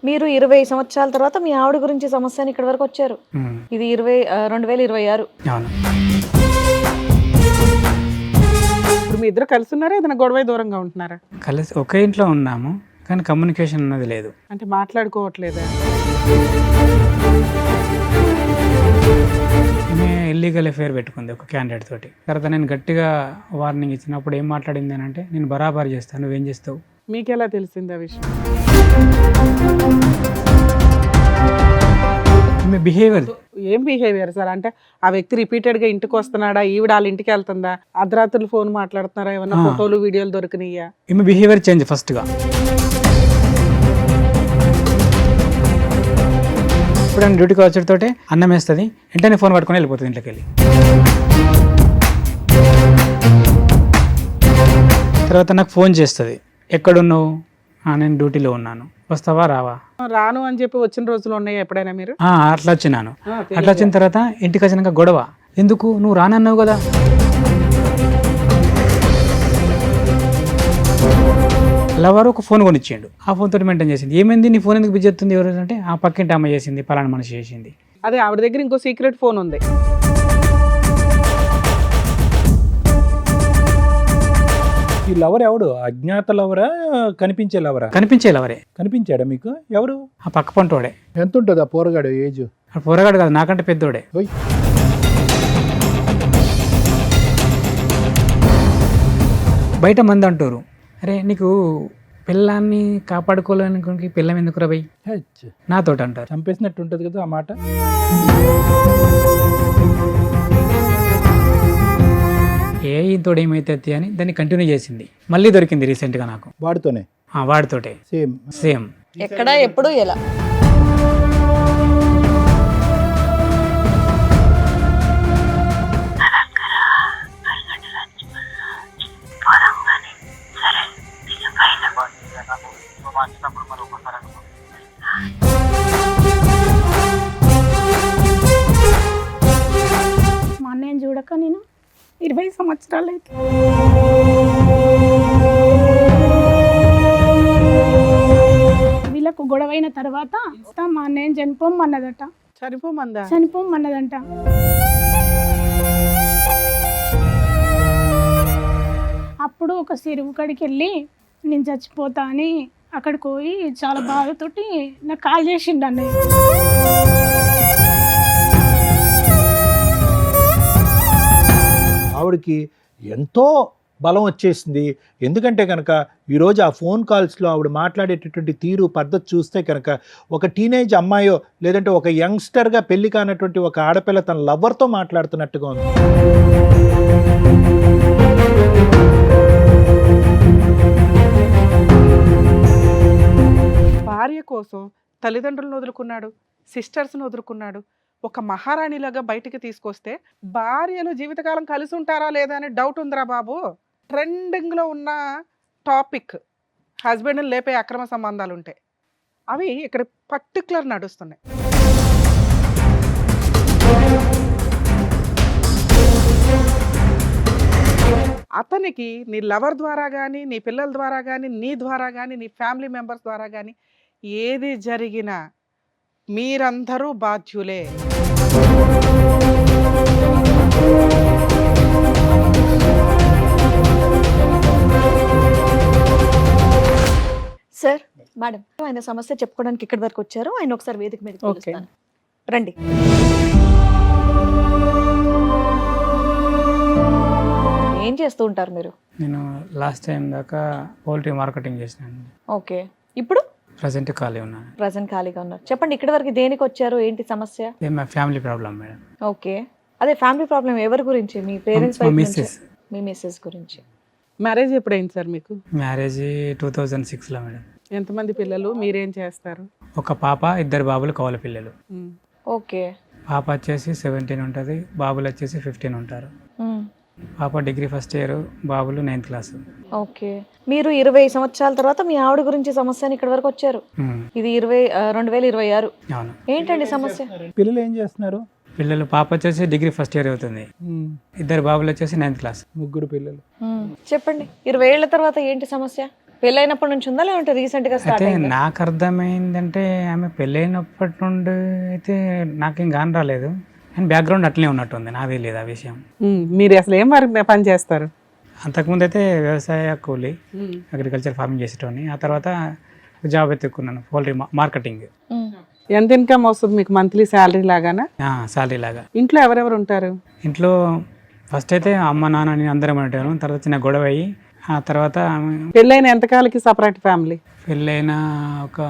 మీరు 20 సంవత్సరాల తర్వాత మీ ఆవిడ గురించి సమస్య అని ఇక్కడి వరకు వచ్చారు. ఇది 2026. అవును. ఇప్పుడు మీ ఇద్దరు కలిసి ఉన్నారా, ఏదైనా గొడవ దూరంగా ఉంటున్నారా? కలిసి ఒకే ఇంట్లో ఉన్నాము కానీ కమ్యూనికేషన్ అన్నది లేదు. అంటే మాట్లాడుకోవట్లేదా? ఈమె ఇల్లీగల్ అఫేర్ పెట్టుకుంది ఒక క్యాండిడేట్ తోటి. తర్వాత నేను గట్టిగా వార్నింగ్ ఇచ్చినప్పుడు ఏం మాట్లాడింది అని అంటే, నేను బరాబర్ చేస్తాను, నువ్వేం చేస్తావు. మీకెలా తెలిసింది ఆ విషయం? ఈమె బిహేవియర్. ఏం బిహేవియర్ సార్? అంటే ఆ వ్యక్తి రిపీటెడ్ గా ఇంటికి వస్తున్నాడా, ఈవిడ వాళ్ళ ఇంటికి వెళ్తుందా, అర్ధరాత్రులు ఫోన్ మాట్లాడుతున్నారా, ఏమన్నా ఫోటోలు వీడియోలు దొరికినాయా? ఈమె బిహేవియర్ చేంజ్ ఫస్ట్గా. ఇప్పుడు నేను డ్యూటీకి వచ్చేటతోటే అన్నం వేస్తుంది, వెంటనే ఫోన్ పట్టుకొని వెళ్ళిపోతుంది ఇంట్లోకి వెళ్ళి. తర్వాత నాకు ఫోన్ చేస్తుంది, ఎక్కడున్నావు, నేను డ్యూటీలో ఉన్నాను, వస్తావా రావా. రాను అని చెప్పి వచ్చిన రోజులు ఉన్నాయా ఎప్పుడైనా మీరు? అట్లా వచ్చినాను. అట్లా వచ్చిన తర్వాత ఇంటికి వచ్చినాక గొడవ, ఎందుకు నువ్వు రానన్నావు కదా. లవర్ ఒక ఫోన్ కొనిచ్చిండు, ఆ ఫోన్ తోటి మెయింటైన్ చేసింది. ఏమైంది నీ ఫోన్ ఎందుకు బిజీ అవుతుంది ఎవరు అంటే, ఆ పక్కింటి అమ్మ చేసింది, పలానా మనిషి చేసింది. అదే ఆవిడ దగ్గర ఇంకో సీక్రెట్ ఫోన్ ఉంది. ఈ లవర్ ఎవడు? అజ్ఞాత లవరా, కనిపించే లవరా? కనిపించే లవరే. కనిపించాడా మీకు? ఎవరు? ఆ పక్క పంటోడే. ఎంత ఉంటుంది ఆ పోరగాడు ఏజ్? ఆ పోరగాడు కాదు, నాకంటే పెద్దోడే. ఓయ్, బయట మంది అంటారు, అరే నీకు పిల్లాన్ని కాపాడుకోలేనికి పిల్లం ఎందుకు రా భయ్, హెచ్. నాతోటి అంటారు. చంపేసినట్టు ఉంటుంది కదా ఆ మాట. ఇంతోడు ఏమైతే అని దాన్ని కంటిన్యూ చేసింది. మళ్ళీ దొరికింది రీసెంట్గా నాకు, వాడితోనే. వాడితోటే సేమ్ సేమ్. ఎక్కడ ఎప్పుడు ఎలా? మా అన్నయ్యని చూడక నేను 20 సంవత్సరాలు అయితే. వీళ్ళకు గొడవైన తర్వాత మా అన్నయ్యని చనిపోమన్నదట. చనిపోమన్నదంట. అప్పుడు ఒక చెరువు కాడికి వెళ్ళి నేను చచ్చిపోతా అని అక్కడికి పోయి చాలా బాధతోటి నాకు కాల్ చేసిండు అన్నయ్య. ఆవిడకి ఎంతో బలం వచ్చేసింది. ఎందుకంటే కనుక ఈరోజు ఆ ఫోన్ కాల్స్లో ఆవిడ మాట్లాడేటటువంటి తీరు పద్ధతి చూస్తే కనుక ఒక టీనేజ్ అమ్మాయో లేదంటే ఒక యంగ్స్టర్గా పెళ్లి కానటువంటి ఒక ఆడపిల్ల తన లవర్తో మాట్లాడుతున్నట్టుగా ఉంది. భార్య కోసం తల్లిదండ్రులను వదులుకున్నాడు, సిస్టర్స్ని వదులుకున్నాడు. ఒక మహారాణిలాగా బయటికి తీసుకొస్తే భార్యలు జీవితకాలం కలిసి ఉంటారా లేదా అనే డౌట్ ఉందిరా బాబు. ట్రెండింగ్లో ఉన్న టాపిక్ హస్బెండ్ని లేపే అక్రమ సంబంధాలు ఉంటాయి, అవి ఇక్కడ పర్టికులర్ నడుస్తున్నాయి. అతనికి నీ లవర్ ద్వారా కానీ, నీ పిల్లల ద్వారా కానీ, నీ ద్వారా కానీ, నీ ఫ్యామిలీ మెంబర్స్ ద్వారా కానీ ఏది జరిగినా మీరందరూ బాధ్యులే. సార్, మేడం, ఆయన సమస్య చెప్పుకోవడానికి ఇక్కడి వరకు వచ్చారు. ఆయన ఒకసారి వేదిక మీద పిలుస్తాను. రండి. ఏం చేస్తూ ఉంటారు మీరు? నేను లాస్ట్ టైం దాకా పౌల్ట్రీ మార్కెటింగ్ చేసినాను. ఓకే, ఇప్పుడు ప్రజెంట్ ఖాళీ ఉన్నాను. ప్రజెంట్ ఖాళీగా ఉన్నారు. చెప్పండి, ఇక్కడి వరకు దేనికి వచ్చారు, ఏంటి సమస్య? మా ఫ్యామిలీ ప్రాబ్లం మేడం. ఓకే, అదే ఫ్యామిలీ ప్రాబ్లం ఎవరి గురించి? మీ పేరెంట్స్ వైపు నుంచి? మిస్సెస్. మీ మిస్సెస్ గురించి. మ్యారేజ్ ఎప్పుడైంది సార్ మీకు? మ్యారేజ్ 2006లో మేడం. ఎంతమంది పిల్లలు, మీరేం చేస్తారు? ఒక పాప, 2 బాబులు, కవల పిల్లలు. ఓకే. పాప వచ్చేసి 17 ఉంటుంది, బాబులు వచ్చేసి 15 ఉంటారు. పాప డిగ్రీ ఫస్ట్ ఇయర్, బాబులు 9th క్లాస్. ఓకే, మీరు 20 సంవత్సరాల తర్వాత మీ ఆవిడ గురించి సమస్య అని ఇక్కడి వరకు వచ్చారు. ఇది 2026. అవును. ఏంటండి సమస్య? పిల్లలు ఏం చేస్తున్నారు? పిల్లలు, పాప వచ్చేసి డిగ్రీ ఫస్ట్ ఇయర్ అవుతుంది, 2 బాబులు వచ్చేసి 9th క్లాస్. 3 పిల్లలు. చెప్పండి, 20 ఏళ్ల తర్వాత ఏంటి సమస్య? పెళ్ళైనప్పటి నుంచి ఉందా లేదంటే రీసెంట్ గా స్టార్ట్ అయితే అయిందా? నాకు అర్థమైందంటే ఆమె పెళ్ళైనప్పటి నుండి అయితే నాకేం గాని రాలేదు, అండ్ బ్యాక్గ్రౌండ్ అట్లనే ఉన్నట్టుంది, నాకు తెలియదు ఆ విషయం. మీరు అసలు ఏం పని చేస్తారు? అంతకుముందు అయితే వ్యవసాయ కూలి, అగ్రికల్చర్ ఫార్మింగ్ చేసేటోని. ఆ తర్వాత జాబ్ ఎత్తుకున్నాను, పౌల్ట్రీ మార్కెటింగ్. ఎంత ఇన్కమ్ వస్తుంది మీకు మంత్లీ శాలరీ లాగానా? శాలరీ లాగా. ఇంట్లో ఎవరెవరు ఉంటారు? ఇంట్లో ఫస్ట్ అయితే అమ్మ నాన్న నేను అందరం ఉంటాను. తర్వాత చిన్న గొడవ అయ్యి ఆ తర్వాత పెళ్ళైన ఎంతకాలకి సపరేట్ ఫ్యామిలీ? పెళ్ళైన ఒక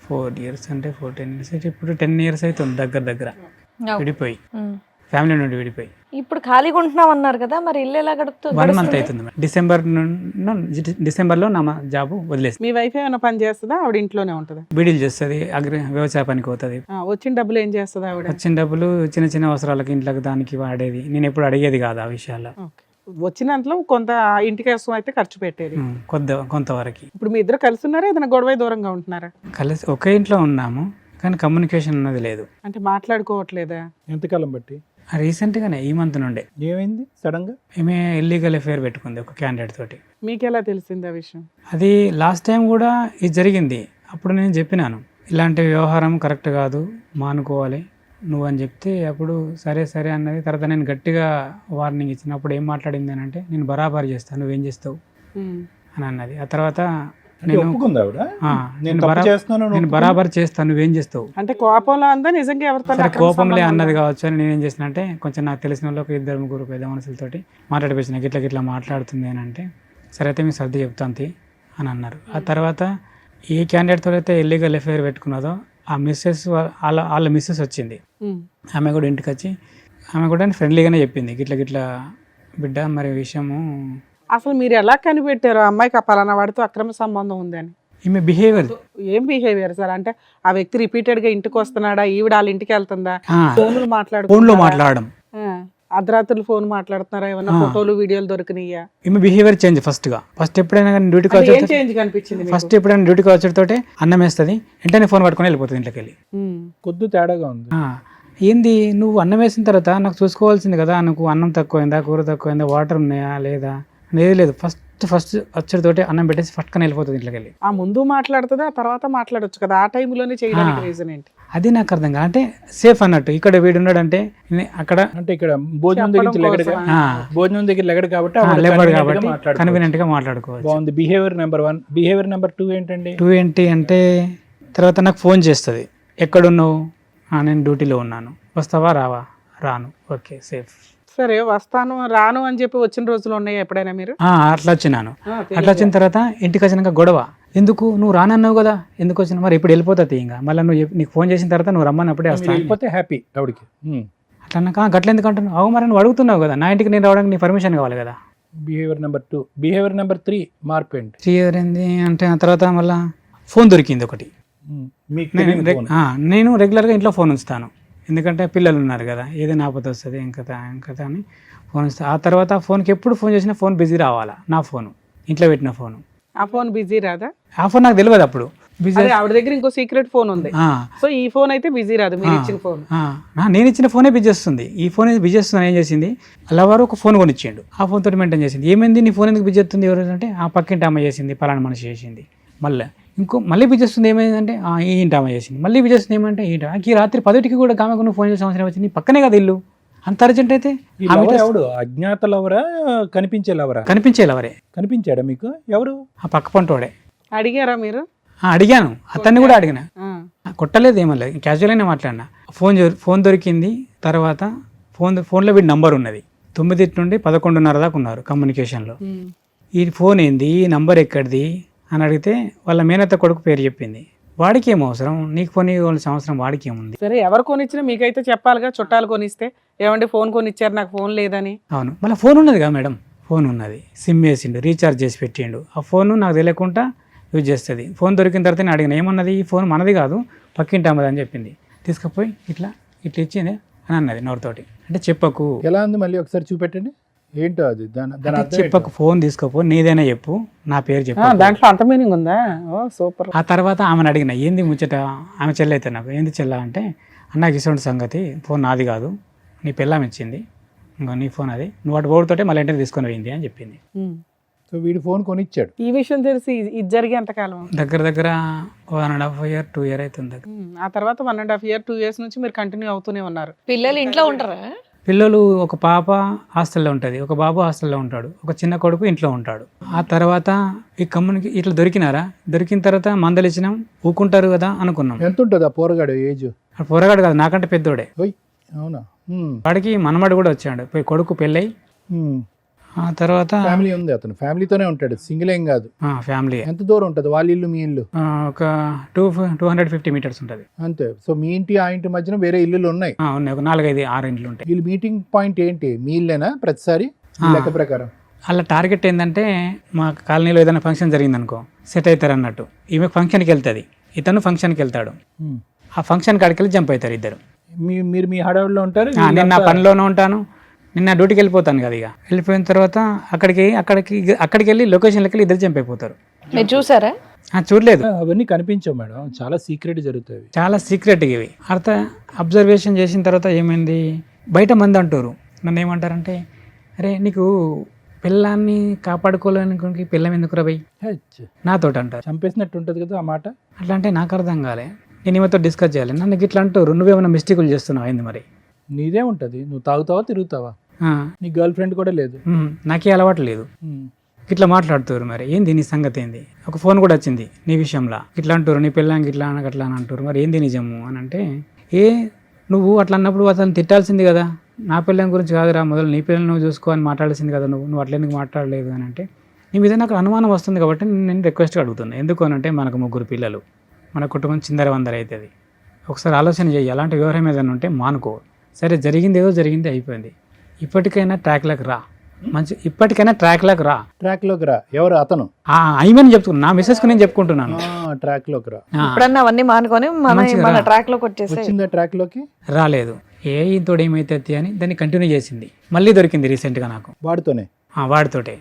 4 years అంటే 14 years అయితే ఇప్పుడు 10 years అవుతుంది దగ్గర దగ్గర విడిపోయి, ఫ్యామిలీ నుండి విడిపోయి. ఇప్పుడు ఖాళీగా ఉంటున్నాం అన్నారు కదా, మరి ఇల్లు ఎలా 1 month అవుతుంది మేడం. డిసెంబర్లో నా జాబ్ వదిలేసి. మీ వైఫ్ ఏమైనా పని చేస్తుందా? ఆవిడ ఇంట్లోనే ఉంటుందా? బీడీలు చేస్తుంది, వ్యవసాయ పనికి పోతుంది. వచ్చిన డబ్బులు ఏం చేస్తుంది ఆవిడ? వచ్చిన డబ్బులు చిన్న చిన్న అవసరాలకి ఇంట్లోకి దానికి వాడేది. నేను ఎప్పుడు అడిగేది కాదు ఆ విషయాల్లో. వచ్చినంతలో కొంత ఇంటికి కోసం అయితే ఖర్చు పెట్టేది. కొంతవరకు. ఇప్పుడు మీ ఇద్దరు కలిసి ఉన్నారా, ఏదైనా గొడవ దూరంగా ఉంటున్నారా? కలిసి ఒకే ఇంట్లో ఉన్నాము కానీ కమ్యూనికేషన్ అన్నది లేదు. అంటే మాట్లాడుకోవట్లేదా? ఎంతకాలం బట్టి? రీసెంట్గానే ఈ మంత్ నుండే. ఏమైంది సడన్ గా? ఈమె ఇల్లీగల్ అఫేర్ పెట్టుకుంది ఒక క్యాండిడేట్ తోటి. మీకు ఎలా తెలిసింది ఆ విషయం? అది లాస్ట్ టైం కూడా ఇది జరిగింది. అప్పుడు నేను చెప్పినాను ఇలాంటి వ్యవహారం కరెక్ట్ కాదు, మానుకోవాలి నువ్వు అని చెప్తే అప్పుడు సరే సరే అన్నది. తర్వాత నేను గట్టిగా వార్నింగ్ ఇచ్చినప్పుడు ఏం మాట్లాడింది అని అంటే, నేను బరాబర్ చేస్తాను, నువ్వేం చేస్తావు అని అన్నది. ఆ తర్వాత నేను బరాబర్ చేస్తాను, నువ్వేం చేస్తావు అంటే కోపంలో అందా నిజంగా ఎవరితో? సరే కోపంలే అన్నది కావచ్చు అని నేనేం చేసిన అంటే, కొంచెం నాకు తెలిసిన వాళ్ళకి 2-3 పెద్ద మనుషులతోటి మాట్లాడిపించిన, గిట్లా మాట్లాడుతుంది అని అంటే, సరే అయితే మీకు సర్ది చెప్తాంతి అని అన్నారు. ఆ తర్వాత ఏ క్యాండిడేట్తో అయితే ఇల్లీగల్ అఫేర్ పెట్టుకున్నదో ఆ మిస్సెస్ వాళ్ళ మిస్సెస్ వచ్చింది. ఆమె కూడా ఇంటికి వచ్చి ఆమె కూడా ఫ్రెండ్లీగానే చెప్పింది, గిట్లా బిడ్డ మరి విషయము. అసలు మీరు ఎలా కనిపెట్టారు ఆ అమ్మాయికి ఆ పలానా వాడితో అక్రమ సంబంధం ఉందని? ఈమె బిహేవియర్. ఏం బిహేవియర్ సార్? అంటే ఆ వ్యక్తి రిపీటెడ్ గా ఇంటికి వస్తున్నాడా, ఈవిడ వాళ్ళ ఇంటికి వెళ్తుందా, ఫోన్లో మాట్లాడడం, అర్ధరాత్రులు ఫోన్ మాట్లాడుతున్నారా, ఏమన్నా ఫోటోలు వీడియోలు దొరికినాయా? ఈమె బిహేవియర్ చేంజ్. ఫస్ట్ ఎప్పుడైనా డ్యూటీకి వచ్చేటోటే అన్నం వేస్తుంది, వెంటనే ఫోన్ పట్టుకొని వెళ్ళిపోతుంది ఇంట్లోకి వెళ్ళి. కొద్ది తేడాగా ఉంది. ఏంది నువ్వు అన్నం వేసిన తర్వాత నాకు చూసుకోవాల్సింది కదా, నాకు అన్నం తక్కువైందా, కూర తక్కువైందా, వాటర్ ఉన్నాయా లేదా అనేది లేదు. ఫస్ట్ వచ్చేటోటే అన్నం పెట్టేసి పట్టుకొని వెళ్ళిపోతుంది ఇంట్లోకి వెళ్ళి. ఆ ముందు మాట్లాడుతుంది, ఆ తర్వాత మాట్లాడొచ్చు కదా, ఆ టైంలోనే చేయడానికి రీజన్ ఏంటి? అది నాకు అర్థం కాదు. అంటే సేఫ్ అన్నట్టు ఇక్కడ వీడు ఉన్నాడంటే అక్కడ, అంటే ఇక్కడ భోజనం దగ్గర లెగడు కాబట్టి కన్వీనియంట్ గా మాట్లాడుకోవచ్చు. బాగుంది. Behaviour number 1. బిహేవియర్ నెంబర్ 2 ఏంటండి? 2 ఏంటి అంటే, తర్వాత నాకు ఫోన్ చేస్తుంది, ఎక్కడున్నావు, నేను డ్యూటీలో ఉన్నాను, వస్తావా రావా, రాను, ఓకే సేఫ్. సరే వస్తాను రాను అని చెప్పి వచ్చిన రోజులు ఉన్నాయి ఎప్పుడైనా మీరు? అట్లా వచ్చినాను. అట్లా వచ్చిన తర్వాత ఇంటికి వచ్చినాక గొడవ, ఎందుకు నువ్వు రానన్నావు కదా, ఎందుకు వచ్చినా, మరి ఇప్పుడు వెళ్ళిపోతుంది ఇంకా, మళ్ళీ నీకు ఫోన్ చేసిన తర్వాత నువ్వు రమ్మన్నప్పుడే వస్తాను, వెళ్ళిపోతే హ్యాపీ ఆవిడకి. అట్లా అన్నాక గట్ల ఎందుకు అంటున్నావు, అవు మరి నువ్వు అడుగుతున్నావు కదా, నా ఇంటికి నేను రావడానికి నీ పర్మిషన్ కావాలి కదా. Behaviour number 2. బిహేవియర్ నెంబర్ 3 మార్పు ఏంటి? 3 ఏంది అంటే, ఆ తర్వాత మళ్ళీ ఫోన్ దొరికింది ఒకటి. నేను రెగ్యులర్గా ఇంట్లో ఫోన్ ఉంచుతాను, ఎందుకంటే పిల్లలు ఉన్నారు కదా, ఏదైనా ఆపద వస్తుంది ఇంకతా అని ఫోన్ ఇస్తాను. ఆ తర్వాత ఆ ఫోన్కి ఎప్పుడు ఫోన్ చేసినా ఫోన్ బిజీ రావాలా, నా ఫోను ఇంట్లో పెట్టిన ఫోను. ఆ ఫోన్ బిజీ రాదా? ఆ ఫోన్ నాకు తెలియదు అప్పుడు. బిజీ ఆవిడ దగ్గర ఇంకో సీక్రెట్ ఫోన్ ఉంది, సో ఈ ఫోన్ అయితే బిజీ రాదు. మీరు ఇచ్చిన ఫోన్, నేను ఇచ్చిన ఫోనే బిజీ వస్తుంది. ఈ ఫోన్ బిజీ వస్తుంది. ఏం చేసింది, అల్లవారు ఒక ఫోన్ కొనిచ్చిండు, ఆ ఫోన్ తోటి మెయింటైన్ చేసింది. ఏమైంది నీ ఫోన్ ఎందుకు బిజీ వస్తుంది, ఎవరు అంటే ఆ పక్కింటి అమ్మ చేసింది, పలానా మనిషి చేసింది. మళ్ళీ బిజీ వస్తుంది, ఏమైందంటే ఈ ఇంటి అమ్మ చేసింది. మళ్ళీ బిజీ వస్తుంది ఏమంటే ఈ రాత్రి 10కి కూడా ఆమెకు నువ్వు ఫోన్ చేసే అవసరం వచ్చింది, పక్కనే కదా ఇల్లు, అంత అర్జెంట్ అయితే. ఎవడు అజ్ఞాత లవరా, కనిపించే లవరా? కనిపించే లవరే. కనిపించాడా మీకు? ఎవరు? ఆ పక్క పంటోడే. అడిగారా మీరు? అడిగాను, అతన్ని కూడా అడిగిన, కొట్టలేదు, ఏమలేదు, క్యాజువల్గానే మాట్లాడినా. ఫోన్ దొరికింది. తర్వాత ఫోన్లో వీడి నంబర్ ఉన్నది, 9 నుండి 11:30 దాకా ఉన్నారు కమ్యూనికేషన్లో. ఈ ఫోన్ ఏంది, ఈ నంబర్ ఎక్కడిది అని అడిగితే వాళ్ళ మేనత్త కొడుకు పేరు చెప్పింది. వాడికి ఏం అవసరం, నీకు ఫోన్ ఇవ్వాల్సిన అవసరం వాడికి ఏముంది? సరే ఎవరు కొనిచ్చినా మీకైతే చెప్పాలిగా, చుట్టాలు కొనిస్తే ఏమంటే ఫోన్ కొనిచ్చారు నాకు ఫోన్ లేదని. అవును, మళ్ళీ ఫోన్ ఉన్నది కదా మేడం, ఫోన్ ఉన్నది, సిమ్ వేసిండు, రీఛార్జ్ చేసి పెట్టిండు. ఆ ఫోన్ నాకు తెలియకుండా యూజ్ చేస్తుంది. ఫోన్ దొరికిన తర్వాత నేను అడిగిన, ఏమన్నది, ఈ ఫోన్ మనది కాదు పక్కింటి అమ్మది అని చెప్పింది. తీసుకుపోయి ఇట్లా ఇచ్చింది అని అన్నది నోరుతోటి. అంటే చెప్పకు. ఎలా ఉంది మళ్ళీ ఒకసారి చూపెట్టండి, ఏంటో అది. చెప్పకు, ఫోన్ తీసుకోపో, నీదైనా చెప్పు, నా పేరు చెప్పు. దాంట్లో అంత మీనింగ్ ఉందా? ఓ సూపర్. ఆ తర్వాత ఆమెను అడిగిన, ఏంది ముచ్చట, ఆమె చెల్లైతే నాకు, ఏంది చెల్ల అంటే, అన్నకి ఇటువంటి సంగతి, ఫోన్ నాది కాదు, నీ పిల్లం ఇచ్చింది, ఇంకో నీ ఫోన్ అది, నువ్వు అటు ఓడితోటే మళ్ళీ ఇంటికి తీసుకొని పోయింది అని చెప్పింది. సో వీడి ఫోన్ కొనిచ్చాడు. ఈ విషయం తెలిసి ఇది జరిగే ఎంతకాలం? దగ్గర దగ్గర 1.5 year 2 year అవుతుంది. ఆ తర్వాత 1.5 year 2 years నుంచి మీరు కంటిన్యూ అవుతూనే ఉన్నారు. పిల్లలు ఇంట్లో ఉంటారా? పిల్లలు ఒక పాప హాస్టల్లో ఉంటుంది, ఒక బాబు హాస్టల్లో ఉంటాడు, ఒక చిన్న కొడుకు ఇంట్లో ఉంటాడు. ఆ తర్వాత ఈ కమ్మునికి ఇట్లా దొరికిన తర్వాత మందలు ఇచ్చినాం, ఊకుంటారు కదా అనుకున్నాం. ఎంత ఉంటుంది ఆ పోరగాడు ఏజ్? ఆ పోరగాడు కాదు, నాకంటే పెద్దోడే. ఓయ్ అవునా? వాడికి మనమడు కూడా వచ్చాడు, కొడుకు పెళ్ళై. ఆ తర్వాత ఫ్యామిలీ ఉంది, అతను ఫ్యామిలీతోనే ఉంటాడు, సింగిల్ ఏం కాదు. ఫ్యామిలీ. ఎంత దూరం ఉంటుంది వాళ్ళ ఇల్లు మీ ఇల్లు? ఒక 250 meters ఉంటుంది అంతే. సో మీ ఇంటి ఆ ఇంటి మధ్యన వేరే ఇల్లులు ఉన్నాయి? ఉన్నాయి, ఒక 4-5-6 ఇండ్లు ఉంటాయి. వీళ్ళు మీటింగ్ పాయింట్ ఏంటి? మీ ఇల్లేనా ప్రతిసారి ఈ లెక్క ప్రకారం? అలా టార్గెట్ ఏంటంటే మా కాలనీలో ఏదైనా ఫంక్షన్ జరిగింది అనుకో, సెట్ అవుతారు అన్నట్టు. ఈమె ఫంక్షన్కి వెళ్తుంది, ఇతను ఫంక్షన్కి వెళ్తాడు. ఆ ఫంక్షన్ కాడికి వెళ్ళి జంప్ అవుతారు ఇద్దరు. మీరు మీ హడావుడిలో ఉంటారు, నేను నా పనిలోనే ఉంటాను, నిన్న డ్యూటీకి వెళ్ళిపోతాను కదా. ఇక వెళ్ళిపోయిన తర్వాత అక్కడికి వెళ్ళి లొకేషన్కి వెళ్ళి ఇద్దరు జంప్ అయిపోతారు. మీరు చూసారా? చూడలేదు, అవన్నీ కనిపించవు మేడం, చాలా సీక్రెట్ జరుగుతాయి, చాలా సీక్రెట్ ఇవి. అబ్జర్వేషన్ చేసిన తర్వాత ఏమైంది, బయట మంది అంటారు, నన్ను ఏమంటారంటే, అరే నీకు పిల్లాన్ని కాపాడుకోలేని పిల్లం ఎందుకు రబై నాతో అంటారు. చంపేసినట్టు ఉంటుంది కదా ఆ మాట. అట్లా అంటే నాకు అర్థం కాలే, నేను ఈమెతో డిస్కస్ చేయాలి. నన్ను ఇట్లా అంటారు, నువ్వేమైనా మిస్టేకులు చేస్తున్నావు అయింది మరి. నీదే ఉంటుంది, నువ్వు తాగుతావా తిరుగుతావా, నీ గర్ల్ ఫ్రెండ్ కూడా లేదు, నాకే అలవాటు లేదు, ఇట్లా మాట్లాడుతారు. మరి ఏంది నీ సంగతి ఏంది? ఒక ఫోన్ కూడా వచ్చింది నీ విషయంలో, ఇట్లా అంటారు నీ పిల్లానికి ఇట్లా అట్లా అని అంటారు. మరి ఏంది నిజము అని అంటే, నువ్వు అట్లా అన్నప్పుడు అతను తిట్టాల్సింది కదా, నా పిల్లని గురించి కాదురా, మొదలు నీ పిల్లలు నువ్వు చూసుకో అని మాట్లాడాల్సింది కదా, నువ్వు అట్లా ఎందుకు మాట్లాడలేదు అని అంటే, నీ మీద నాకు అనుమానం వస్తుంది కాబట్టి నేను రిక్వెస్ట్గా అడుగుతున్నాను. ఎందుకు అని అంటే, మనకు 3 పిల్లలు, మన కుటుంబం చిందరవందర అవుతుంది. ఒకసారి ఆలోచన చేయి, అలాంటి వ్యవహారం ఏదైనా ఉంటే మానుకో. సరే జరిగింది ఏదో జరిగింది, అయిపోయింది. ఇప్పటికైనా ట్రాక్లోకి రా, ఇప్పటికైనా ట్రాక్లోకి రా. ట్రాక్లోకి రా. ఎవరు అతను? ఐమని చెప్తున్నా, నా మిస్సెస్కు నేను చెప్పుకుంటున్నాను. ట్రాక్లోకి రా. ఇప్పుడన్నా అవన్నీ మానుకొని మన ట్రాక్ లోకి వచ్చేసి. వచ్చిందా ట్రాక్లోకి? రాలేదు. ఇంతోడు ఏమైతే అని దాన్ని కంటిన్యూ చేసింది. మళ్ళీ దొరికింది రీసెంట్గా నాకు, వాడితోనే. వాడితోటే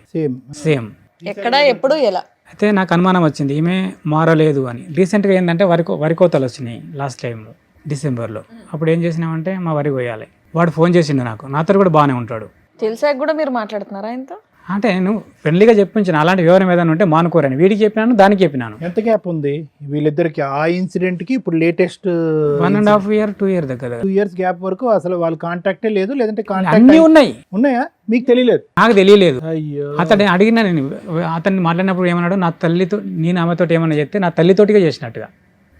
సేమ్. ఎక్కడ ఎప్పుడు ఎలా అయితే నాకు అనుమానం వచ్చింది, ఈమె మారలేదు అని. రీసెంట్గా ఏంటంటే వరి కోతలు వచ్చినాయి లాస్ట్ టైంలో డిసెంబర్లో. అప్పుడు ఏం చేసినామంటే మా వరి కోయాలి, వాడు ఫోన్ చేసిండు నాకు, నాతో కూడా బాగానే ఉంటాడు. తెలిసాక కూడా మీరు మాట్లాడుతున్నారా ఆయనతో? అంటే నేను ఫ్రెండ్లీగా చెప్పించాను, అలాంటి వివరం ఏదైనా ఉంటే మానుకోరని. వీడికి చెప్పినాను, దానికి చెప్పినాను. ఎంత గ్యాప్ ఉంది వీళ్ళిద్దరికి ఆ ఇన్సిడెంట్ కి? ఇప్పుడు లేటెస్ట్ 1.5 year 2 year దగ్గర 2 years గ్యాప్ వరకు అసలు వాళ్ళు కాంటాక్టే లేదు, లేదంటే అన్నీ ఉన్నాయా? మీకు తెలియలేదు? నాకు తెలియలేదు. అయ్యో. అతన్ని అడిగినా, నేను అతన్ని మాట్లాడినప్పుడు ఏమన్నాడు, నా తల్లితో నేను ఆమెతో ఏమన్నా చెప్తే నా తల్లితోటిగా చేసినట్టుగా,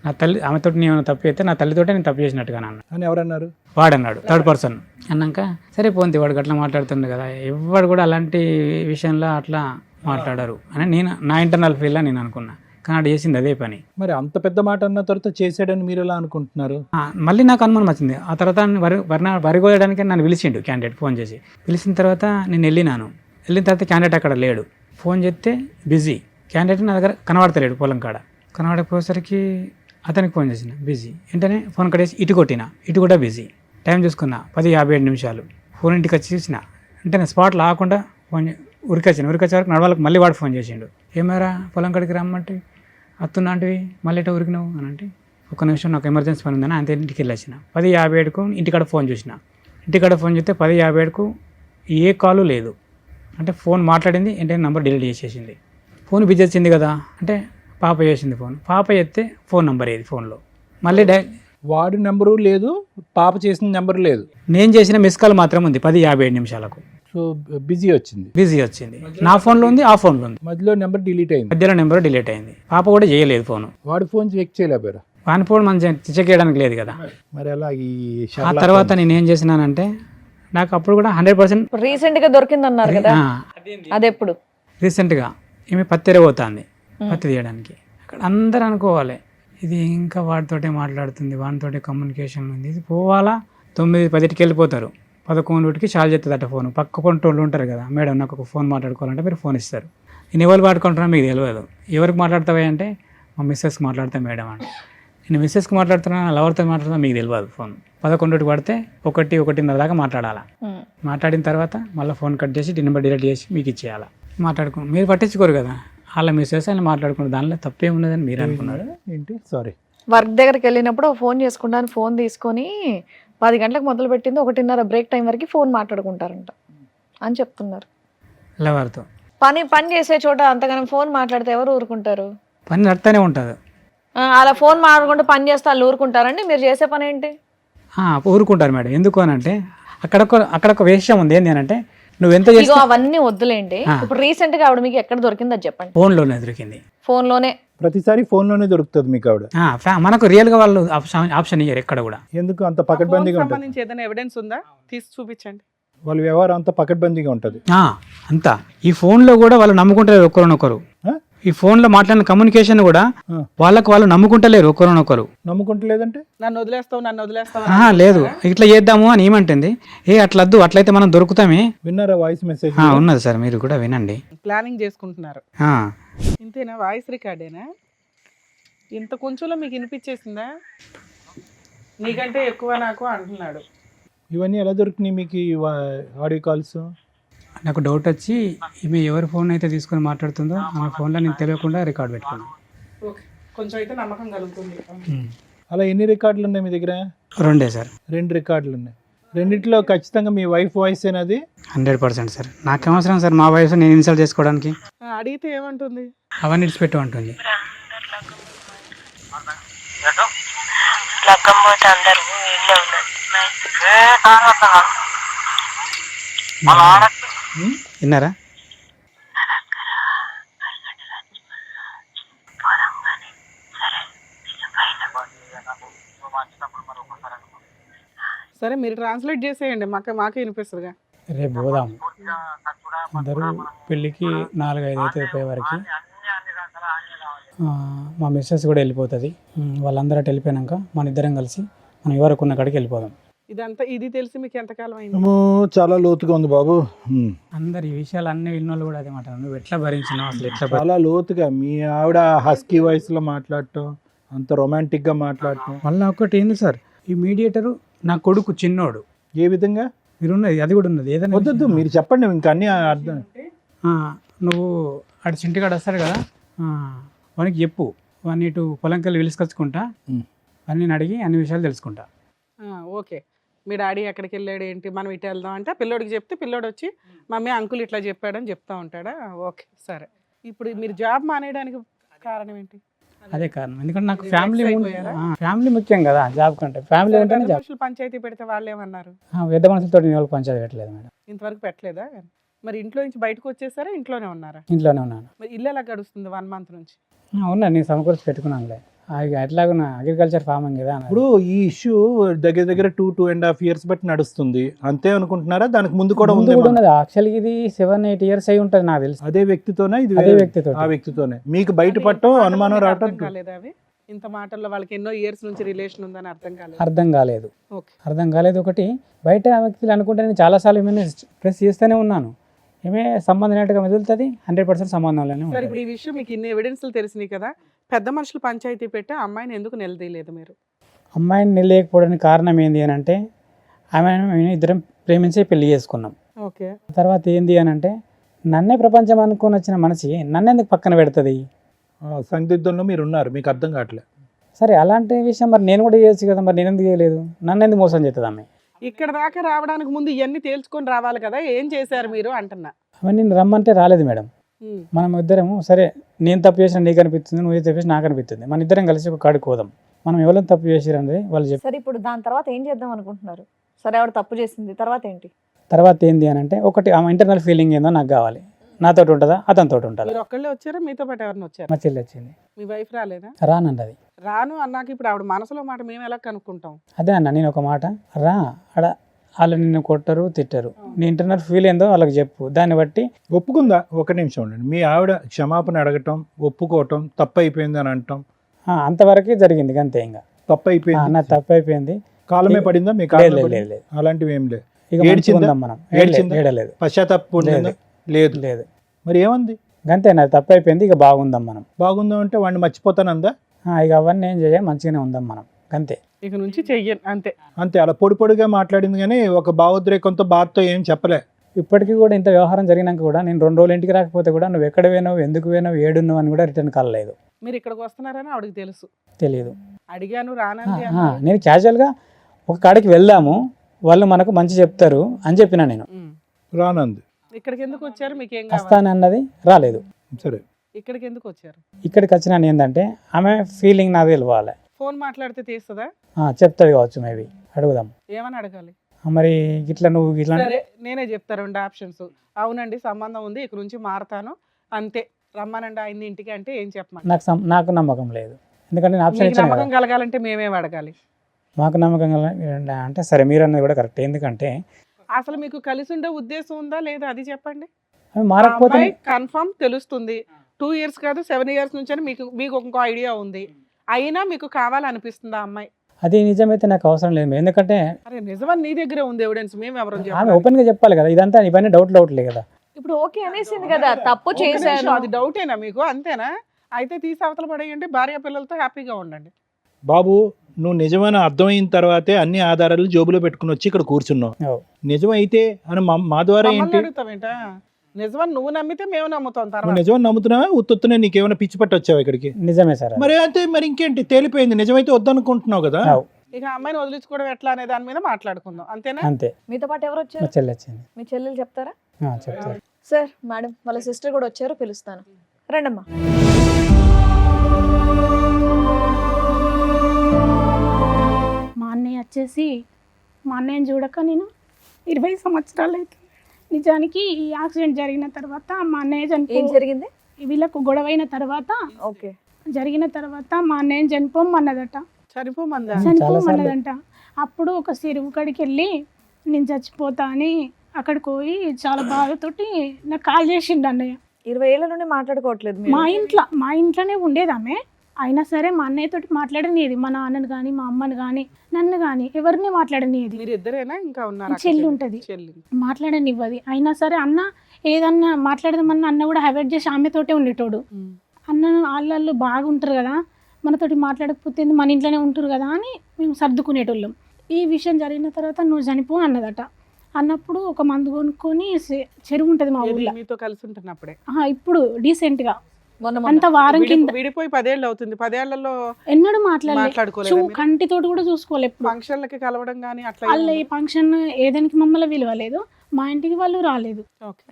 నా తల్లి ఆమెతో నేను ఏమైనా తప్పు చేస్తే నా తల్లితోటే నేను తప్పు చేసినట్టుగా అన్నాను అని ఎవరన్నారు? వాడన్నాడు, 3rd person. అన్నాక సరే పోంది, వాడికి అట్లా మాట్లాడుతుండే కదా, ఎవరు కూడా అలాంటి విషయంలో అట్లా మాట్లాడరు అని నేను నా ఇంటర్నల్ ఫీల్డ్లో నేను అనుకున్నా. కానీ అది చేసింది అదే పని. మరి అంత పెద్ద మాట అన్న తర్వాత చేసాడని మీరు ఎలా అనుకుంటున్నారు? మళ్ళీ నాకు అనుమానం వచ్చింది. ఆ తర్వాత వరి కోయడానికి నన్ను పిలిచిండు క్యాండిడేట్, ఫోన్ చేసి. పిలిచిన తర్వాత నేను వెళ్ళిన తర్వాత క్యాండిడేట్ అక్కడ లేడు. ఫోన్ చేస్తే బిజీ, క్యాండిడేట్ నా దగ్గర కనబడతలేడు. పొలం కాడ కనబడకపోయేసరికి అతనికి ఫోన్ చేసిన, బిజీ. వెంటనే ఫోన్ కట్టేసి ఇటు కొట్టిన, ఇటు కూడా బిజీ. టైం చూసుకున్నా 10:57. ఫోన్ ఇంటికి వచ్చి చూసిన, అంటే నేను స్పాట్లో ఆకుండా ఫోన్ ఉరికొచ్చిన వరకు నడవాళ్ళకి మళ్ళీ వాడు ఫోన్ చేసిండు. ఏమారా పొలం కాడికి రమ్మంటే అత్తున్నాంటివి మళ్ళీ ఎటో ఉరికినావు అని అంటే, ఒక నిమిషం నాకు ఎమర్జెన్సీ పని ఉందని అంతే ఇంటికి వెళ్ళొచ్చిన. 10:57కు ఇంటికాడ ఫోన్ చూసిన. ఇంటికాడ ఫోన్ చేస్తే 10:57కు ఏ కాలు లేదు. అంటే ఫోన్ మాట్లాడింది ఏంటంటే నెంబర్ డిలీట్ చేసేసింది. ఫోన్ బిజీ వచ్చింది కదా అంటే పాప చేసింది ఫోన్. పాప చేస్తే ఫోన్ నెంబర్ ఏది ఫోన్లో, మళ్ళీ వాడి నెంబరు లేదు, పాప చేసిన నెంబర్ లేదు, నేను చేసిన మిస్ కాల్ మాత్రం ఉంది 10:57. సో బిజీ వచ్చింది. నా ఫోన్లో ఉంది, ఆ ఫోన్లో ఉంది. మధ్యలో నెంబర్ డిలీట్ అయింది. మధ్యలో నెంబర్ డిలీట్ అయింది. పాప కూడా చేయలేదు ఫోన్. వాడు ఫోన్ చెక్ చేయలేపారు. వాని ఫోన్ మనం చెక్ చేయడానికి లేదు కదా. మరి అలా ఆ తర్వాత నేను ఏం చేసినానంటే, నాకు అప్పుడు కూడా 100% రీసెంట్ గా దొరికింది అన్నారు కదా, అదెప్పుడు? రీసెంట్గా ఈమె పత్తి పోతుంది, పత్తి తీయడానికి. అక్కడ అందరూ అనుకోవాలి, ఇది ఇంకా వాడితోటే మాట్లాడుతుంది, వాడితోటే కమ్యూనికేషన్ ఉంది, ఇది పోవాలా. 9-10కి వెళ్ళిపోతారు, 11కి చాలు చేస్తుందట ఫోన్. పక్క కొంటోళ్ళు ఉంటారు కదా, మేడం నాకు ఒక ఫోన్ మాట్లాడుకోవాలంటే మీరు ఫోన్ ఇస్తారు. నేను ఎవరు మాట్లాడుకుంటున్నా మీకు తెలియదు. ఎవరికి మాట్లాడతావా అంటే మా మిస్సెస్కి మాట్లాడతా మేడం అంటే. నేను మిస్సెస్కి మాట్లాడుతున్నా, లవర్తో మాట్లాడుతున్నా మీకు తెలియదు. ఫోన్ 11కి పడితే 1-1:30 దాకా మాట్లాడాలా. మాట్లాడిన తర్వాత మళ్ళీ ఫోన్ కట్ చేసి నెంబర్ డిలీట్ చేసి మీకు ఇచ్చేయాలా. మాట్లాడుకున్నాం, మీరు పట్టించుకోరు కదా, వాళ్ళ మిస్సెస్ అని మాట్లాడుకున్నారు, దానిలో తప్పే ఉన్నదని మీరు అనుకున్నారు ఏంటి? సారీ, వర్క్ దగ్గరికి వెళ్ళినప్పుడు ఫోన్ చేసుకుంటాను, ఫోన్ తీసుకొని 10 గంటలకు మొదలు పెట్టింది 1:30 బ్రేక్ టైం వరకు ఫోన్ మాట్లాడుకుంటారంట అని చెప్తున్నారు. లవర్తో. పని చేసే చోట అంతగానం ఫోన్ మాట్లాడితే ఎవరు ఊరుకుంటారు? పని నడుతూనే ఉంటుంది. అలా ఫోన్ మాట్లాడుకుంటూ పని చేస్తే వాళ్ళు ఊరుకుంటారండి? మీరు చేసే పని ఏంటి? ఊరుకుంటారు మేడం. ఎందుకు అని అంటే అక్కడ ఒక విషయం ఉంది. ఏంటి అని అంటే నువ్వు ఎంత ఇగో చేస్తే అవన్నీ వద్దులేండి. ఇప్పుడు రీసెంట్ గా ఆవిడ మీకు ఎక్కడ దొరికిందో చెప్పండి. ఫోన్లోనే దొరికింది. ఫోన్ లోనే? ప్రతిసారి ఫోన్లోనే దొరుకుతుంది మీకు ఆవిడ. మనకు రియల్ గా వాళ్ళు ఆప్షన్ ఇయ్యరు ఎక్కడ కూడా. ఎందుకు అంత పకడ్బందీగా ఉంటుంది? సంబంధించి ఏదైనా ఎవిడెన్స్ ఉందా? తీసి చూపించండి. వాళ్ళ వ్యవహారం అంతా పకడ్బందీగా ఉంటుంది. అంతా ఈ ఫోన్లో కూడా వాళ్ళు నమ్ముకుంటలేరు ఒకరినొకరు. ఈ ఫోన్లో మాట్లాడిన కమ్యూనికేషన్ కూడా వాళ్ళు నమ్ముకుంటలేరు ఒకరినొకరు. నమ్ముకుంటలేదంటే నన్ను వదిలేస్తావు లేదు ఇట్లా చేద్దాము అని ఏమంటుంది. అట్లద్దు, అట్లయితే మనం దొరుకుతామే. విన్నారా వాయిస్ మెసేజ్? ఉన్నది సార్, మీరు కూడా వినండి. ప్లానింగ్ చేసుకుంటున్నారు. ఇంతేనా? వాయిస్ రికార్డేనా? ఇంత కొంచెంలో మీకు వినిపించేసిందా? నీకంటే ఎక్కువ నాకు అంటున్నాడు. ఇవన్నీ ఎలా దొరికినాయి మీకు ఆడియో కాల్స్? నాకు డౌట్ వచ్చి ఈమె ఎవరి ఫోన్ అయితే తీసుకొని మాట్లాడుతుందో ఆమె ఫోన్లో నేను తెలియకుండా రికార్డ్ పెట్టుకున్నాను. ఓకే, కొంచెం అయితే నమ్మకం కలుగుతుంది. అలా ఎన్ని రికార్డులు ఉన్నాయి మీ దగ్గర? 2 సార్. 2 రికార్డులు ఉన్నాయి. రెండిట్లో ఖచ్చితంగా మీ వైఫ్ వాయిస్ ఏనది? 100% సార్. నాకేమవసరం సార్ మా వైఫ్ నేను ఇన్సల్ట్ చేసుకోవడానికి? అడిగితే ఏమంటుంది? అవన్నీ ఇడిచిపెట్టు అంటుంది. విన్నారా? సరే మీరు ట్రాన్స్లేట్ చేసేయండి, మాకే వినిపిస్తుందిగా. రేపు పోదాం అందరూ పెళ్ళికి 4-5 అయితే అయిపోయే వరకు. మా మిస్సెస్ కూడా వెళ్ళిపోతుంది. వాళ్ళందరూ అటు వెళ్ళిపోయాక మన ఇద్దరం కలిసి మనం ఎవరికి ఉన్న కాడికి వెళ్ళిపోదాం. ఇదంతా ఇది తెలిసి మీకు ఎంతకాలం అయింది? చాలా లోతుగా ఉంది బాబు. అందరు ఈ విషయాలు అన్ని విన్నోళ్ళు కూడా అదే మాట. నువ్వు ఎట్లా భరించినావు అసలు? ఎట్లా చాలా లోతుగా మీ ఆవిడ హస్కీ వాయిస్ లో మాట్లాడటం, అంత రొమాంటిక్ గా మాట్లాడటం. మళ్ళీ ఒకటి ఏంది సార్, ఈ మీడియేటరు నా కొడుకు చిన్నోడు. ఏ విధంగా? మీరు ఉన్నది అది కూడా ఉన్నది. ఏదైనా వద్దు మీరు చెప్పండి, ఇంకా అన్ని అర్థం. నువ్వు అటు చింటికాడు వస్తాడు కదా, వానికి చెప్పు. వాడిని ఇటు పొలంకెళ్ళి పిలుచుకొచ్చుకుంటా, అని నేను అడిగి అన్ని విషయాలు తెలుసుకుంటా. ఓకే, మీ డాడీ ఎక్కడికి వెళ్ళాడు ఏంటి, మనం ఇటు వెళ్దాం అంటే పిల్లోడికి చెప్తే పిల్లోడు వచ్చి మమ్మీ అంకుల్ ఇట్లా చెప్పాడని చెప్తా ఉంటాడా? ఓకే సరే. ఇప్పుడు మీరు జాబ్ మానేయడానికి కారణం ఏంటి? అదే కారణం. ఎందుకంటే నాకు ఫ్యామిలీ ముఖ్యం కదా జాబ్ కంటే. ఫ్యామిలీ అంటే పంచాయతీ పెడితే వాళ్ళు ఏమన్నారు? పెద్ద మనుషులతో నేను పంచాయతీ పెట్టలేదు మేడం. ఇంతవరకు పెట్టలేదా? మరి ఇంట్లో నుంచి బయటకు వచ్చేసారా, ఇంట్లోనే ఉన్నారా? ఇంట్లోనే ఉన్నాను. మరి ఇల్లు ఎలా గడుస్తుంది 1 month నుంచి? ఉన్నా, నేను సమకూర్చి పెట్టుకున్నానులే. ఎట్లాగో అగ్రికల్చర్ ఫార్మింగ్ కదా. ఇప్పుడు ఈ ఇష్యూ దగ్గర 2.5 years బట్టి నడుస్తుంది అంతే అనుకుంటున్నారా? దానికి ముందు కూడా ఉంది? యాక్చువల్గా ఇది 7-8 years అయి ఉంటుంది నాకు తెలిసి. అదే వ్యక్తితోనే ఇది? అదే వ్యక్తితో. ఆ వ్యక్తితోనే మీకు బయటపడటం అనుమానం రావటం కాలేదా? అవి ఇంత మాటల్లో వాళ్ళకి ఎన్నో ఇయర్స్ నుంచి రిలేషన్ ఉందని అర్థం కాలేదు. ఓకే, అర్థం కాలేదు. ఒకటి బయట వ్యక్తులు అనుకుంటే నేను చాలాసార్లు ఏమైనా ప్రెస్ చేస్తూనే ఉన్నాను. ఏమే సంబంధం లేనట్టుగా మెదులుతుంది. 100% సంబంధంలోనే సరే. ఇప్పుడు ఈ విషయం మీకు ఇన్ని ఎవిడెన్స్లు తెలిసినాయి కదా, పెద్ద మనుషులు పంచాయతీ పెట్టి అమ్మాయిని ఎందుకు నిలదీయలేదు మీరు? అమ్మాయిని నిలలేకపోవడానికి కారణం ఏంది అని అంటే, ఆమె ఇద్దరం ప్రేమించే పెళ్లి చేసుకున్నాం. ఓకే, తర్వాత ఏంది అని అంటే, నన్నే ప్రపంచం అనుకుని వచ్చిన మనిషి నన్ను ఎందుకు పక్కన పెడుతుంది? సందిగ్ధంలో మీరు ఉన్నారు, మీకు అర్థం కావట్లేదు. సరే అలాంటి విషయం మరి నేను కూడా చేయొచ్చు కదా, మరి నేను ఎందుకు చేయలేదు? నన్ను ఎందుకు మోసం చేస్తుంది ఆమె? ఇక్కడ దాకా రావడానికి ముందు ఇవన్నీ తేల్చుకొని రావాలి కదా, ఏం చేశారు మీరు అంటున్నా. అవన్నీ నేను రమ్మంటే రాలేదు మేడం. మనం ఇద్దరము సరే, నేను తప్పు చేసిన నీకు అనిపిస్తుంది, నువ్వు తప్పు చేసి నాకు అనిపిస్తుంది, మన ఇద్దరం కలిసి ఒక కాడికి పోదాం. మనం ఎవరైనా తప్పు చేసిరనేది వాళ్ళు చెప్పి. సరే, ఇప్పుడు దాని తర్వాత ఏం చేద్దాం అనుకుంటున్నారు? సరే, ఆవిడ తప్పు చేసింది, తర్వాత ఏంటి? తర్వాత ఏంది అని అంటే, ఒకటి ఆమె ఇంటర్నల్ ఫీలింగ్ ఏందో నాకు కావాలి. నాతో ఉంటుందా, అతనితో ఉంటుందా? మీరు ఒక్కళ్ళే వచ్చారా, మీతో పాటు ఎవరిని వచ్చారు? మా చెల్లి వచ్చింది. మీ వైఫ్ రాలేదా? రానండి. అది రాను అన్నాక ఇప్పుడు ఆవిడ మనసులో మాట మేము ఎలా కనుక్కుంటాం? అదే అన్న, నేను ఒక మాట రా అడ, వాళ్ళు నిన్ను కొట్టరు తిట్టరు, నీ ఇంటర్నల్ ఫీల్ ఏందో వాళ్ళకి చెప్పు, దాన్ని బట్టి ఒప్పుకుందా? ఒక నిమిషం ఉండండి. మీ ఆవిడ క్షమాపణ అడగటం, ఒప్పుకోవటం, తప్పు అయిపోయింది అని అంటాం, అంతవరకే జరిగింది. అంతే, ఇంకా తప్పు అయిపోయింది, నా తప్పు అయిపోయింది. కాలమే పడిందా మీకు? లేదు, అలాంటివి ఏం లేదు. ఇక ఏడ్చిందా? మనం ఏడలేదు. పశ్చాత్తాపం లేదు. లేదు. మరి ఏమంది? అంతే, నాది తప్పు అయిపోయింది, ఇక బాగుందాం మనం. బాగుందాం అంటే వాడిని మర్చిపోతానందా? ఇక అవన్నీ ఏం చేయాలి, మంచిగానే ఉందాం మనం, అంతే. ఇక నుంచి చెయ్యను, అంతే. అలా పొడిగా మాట్లాడింది కానీ ఒక భావోద్రేకంతో బాధతో ఏం చెప్పలే. ఇప్పటికీ కూడా ఇంత వ్యవహారం జరిగినాక కూడా నేను 2 రోజులు ఇంటికి రాకపోతే కూడా నువ్వు ఎక్కడ పోయినావు, ఎందుకు పోయినావు, ఏడున్నావు అని కూడా రిటర్న్ కాలేదు. మీరు ఇక్కడికి వస్తున్నారని ఆవిడకి తెలుసు? తెలియదు. అడిగాను, రానంది. నేను క్యాజువల్గా ఒక కాడికి వెళ్దాము, వాళ్ళు మనకు మంచి చెప్తారు అని చెప్పినా నేను. రానంది. ఇక్కడికి ఎందుకు వచ్చారు? మీకు ఏం కావాలి? వస్తానన్నది రాలేదు. సరే ఇక్కడికి ఎందుకు వచ్చారు? ఇక్కడికి వచ్చిన ఏంటంటే ఆమె ఫీలింగ్ నాకు తెలియాలి. ఫోన్ మాట్లాడితే తీస్తుందా? చెప్తుంది కావచ్చు, మేబీ అడుగుదాం. ఏమని అడగాలి? మరి ఇట్లా నువ్వు ఇట్లా సరే నేనే చెప్తా 2 ఆప్షన్స్. అవునండి సంబంధం ఉంది, ఇక్కడ నుంచి మారతాను అంతే, రమ్మనండి ఆయన్ని ఇంటికి అంటే ఏం చెప్పమని? నాకు నమ్మకం లేదు. ఎందుకంటే నేను ఆప్షన్ మీకు ఇచ్చాను నమ్మకం కదా. కలగాలంటే మేమేం అడగాలి? మాకు నమ్మకం అంటే సరే మీరు అన్నది కూడా కరెక్ట్. ఎందుకంటే అసలు మీకు కలిసి ఉండే ఉద్దేశం ఉందా లేదా అది చెప్పండి. అవి మారకపోతే కన్ఫర్మ్ తెలుస్తుంది. 2 ఇయర్స్ కాదు 7 ఇయర్స్ నుంచి మీకు ఇంకో ఐడియా ఉంది, అయినా మీకు కావాలనిపిస్తుందా అమ్మాయి? అది నిజమైతే నాకు అవసరం లేదు. ఎందుకంటే అరే నిజమని నీ దగ్గరే ఉంది ఎవిడెన్స్, మేము ఎవరు ఆమె ఓపెన్ గా చెప్పాలి కదా. ఇదంతా ఇవన్నీ డౌట్లే కదా. ఇప్పుడు ఓకే అనేసింది కదా, తప్పు చేశాను. అది డౌటేనా మీకు? అంతేనా? అయితే తీసి అవతల పడేయండి, భార్య పిల్లలతో హ్యాపీగా ఉండండి. బాబు, నువ్వు నిజమని అర్థమైన తర్వాతే అన్ని ఆధారాలు జోబులో పెట్టుకుని వచ్చి ఇక్కడ కూర్చున్నావు. ఓ. నిజమైతే అని మా ద్వారా మమ్మల్ని ఏంటి? అడుగుతావేంటా? నిజమని నువ్వు నమ్మితే మేము నమ్ముతాం. నువ్వు తర్వాత నిజమని నమ్ముతున్నావా? ఉత్తునే నీకేమైనా పిచ్చి పట్టి వచ్చావు ఇక్కడికి? నిజమే సార్. మరి అయితే మరి ఇంకేంటి, తేలిపోయింది. నిజమైతే వద్దనుకుంటున్నావు కదా. ఇక అమ్మాయిని వదిలించుకోవడం ఎట్లా అనే దాని మీద మాట్లాడుకుందాం, అంతేనా? అంతే. మీతో పాటు ఎవరు మా వచ్చారు? చెల్లి వచ్చింది. మీ చెల్లెలు చెప్తారా? చెప్తారు. సార్ మేడం వాళ్ళ సిస్టర్ కూడా వచ్చారు, పిలుస్తాను. రండమ్మా. మా అన్నయ్య వచ్చేసి, మా అన్నయ్యని చూడక నేను 20 సంవత్సరాలు అవుతుంది. నిజానికి ఈ యాక్సిడెంట్ జరిగిన తర్వాత మా అన్నయ్య ఏం జరిగింది? వీళ్ళకు గొడవైన తర్వాత ఓకే. జరిగిన తర్వాత మా అన్నయ్యని చనిపోమన్నదట. చనిపోమందా? చనిపోమన్నదంట. అప్పుడు ఒక చెరువు కాడికి వెళ్ళి నేను చచ్చిపోతా అని అక్కడికి పోయి చాలా బాధతోటి నాకు కాల్ చేసిండు అన్నయ్య. 20 ఏళ్ళ నుండి మాట్లాడుకోవట్లేదు మీరు? మా ఇంట్లోనే ఉండేది ఆమె. అయినా సరే మా అన్నయ్యతోటి మాట్లాడనిది, మా నాన్నని కానీ మా అమ్మని కానీ నన్ను కానీ ఎవరిని మాట్లాడనిది. మీరు ఇద్దరేనా ఇంకా ఉన్నారు? చెల్లి ఉంటుంది, మాట్లాడనివ్వది. అయినా సరే అన్న ఏదన్నా మాట్లాడదామన్నా అన్న కూడా అవాయిడ్ చేసి ఆమెతోటే ఉండేటోడు. అన్న వాళ్ళు బాగుంటారు కదా, మనతోటి మాట్లాడకపోతే మన ఇంట్లోనే ఉంటారు కదా అని మేము సర్దుకునేటోళ్ళం. ఈ విషయం జరిగిన తర్వాత నువ్వు చనిపో అన్నదట. అన్నప్పుడు ఒక మందు కొనుక్కొని చెరువు ఉంటుంది మా ఊళ్ళో, మీతో కలిసి ఉంటున్నప్పుడే. ఇప్పుడు డీసెంట్గా మొన్న అంత వారం కింద. విడిపోయి 10 ఏళ్ళు అవుతుంది. 10 ఏళ్లలో ఎన్నడూ మాట్లాడలేదు, మీరు? కంటితోటి కూడా చూసుకోలేదు. ఫంక్షన్లకి కలవడం కానీ అట్లా వాళ్ళు ఈ ఫంక్షన్ ఏదానికి మమ్మల్ని విలువలేదు, మా ఇంటికి వాళ్ళు రాలేదు.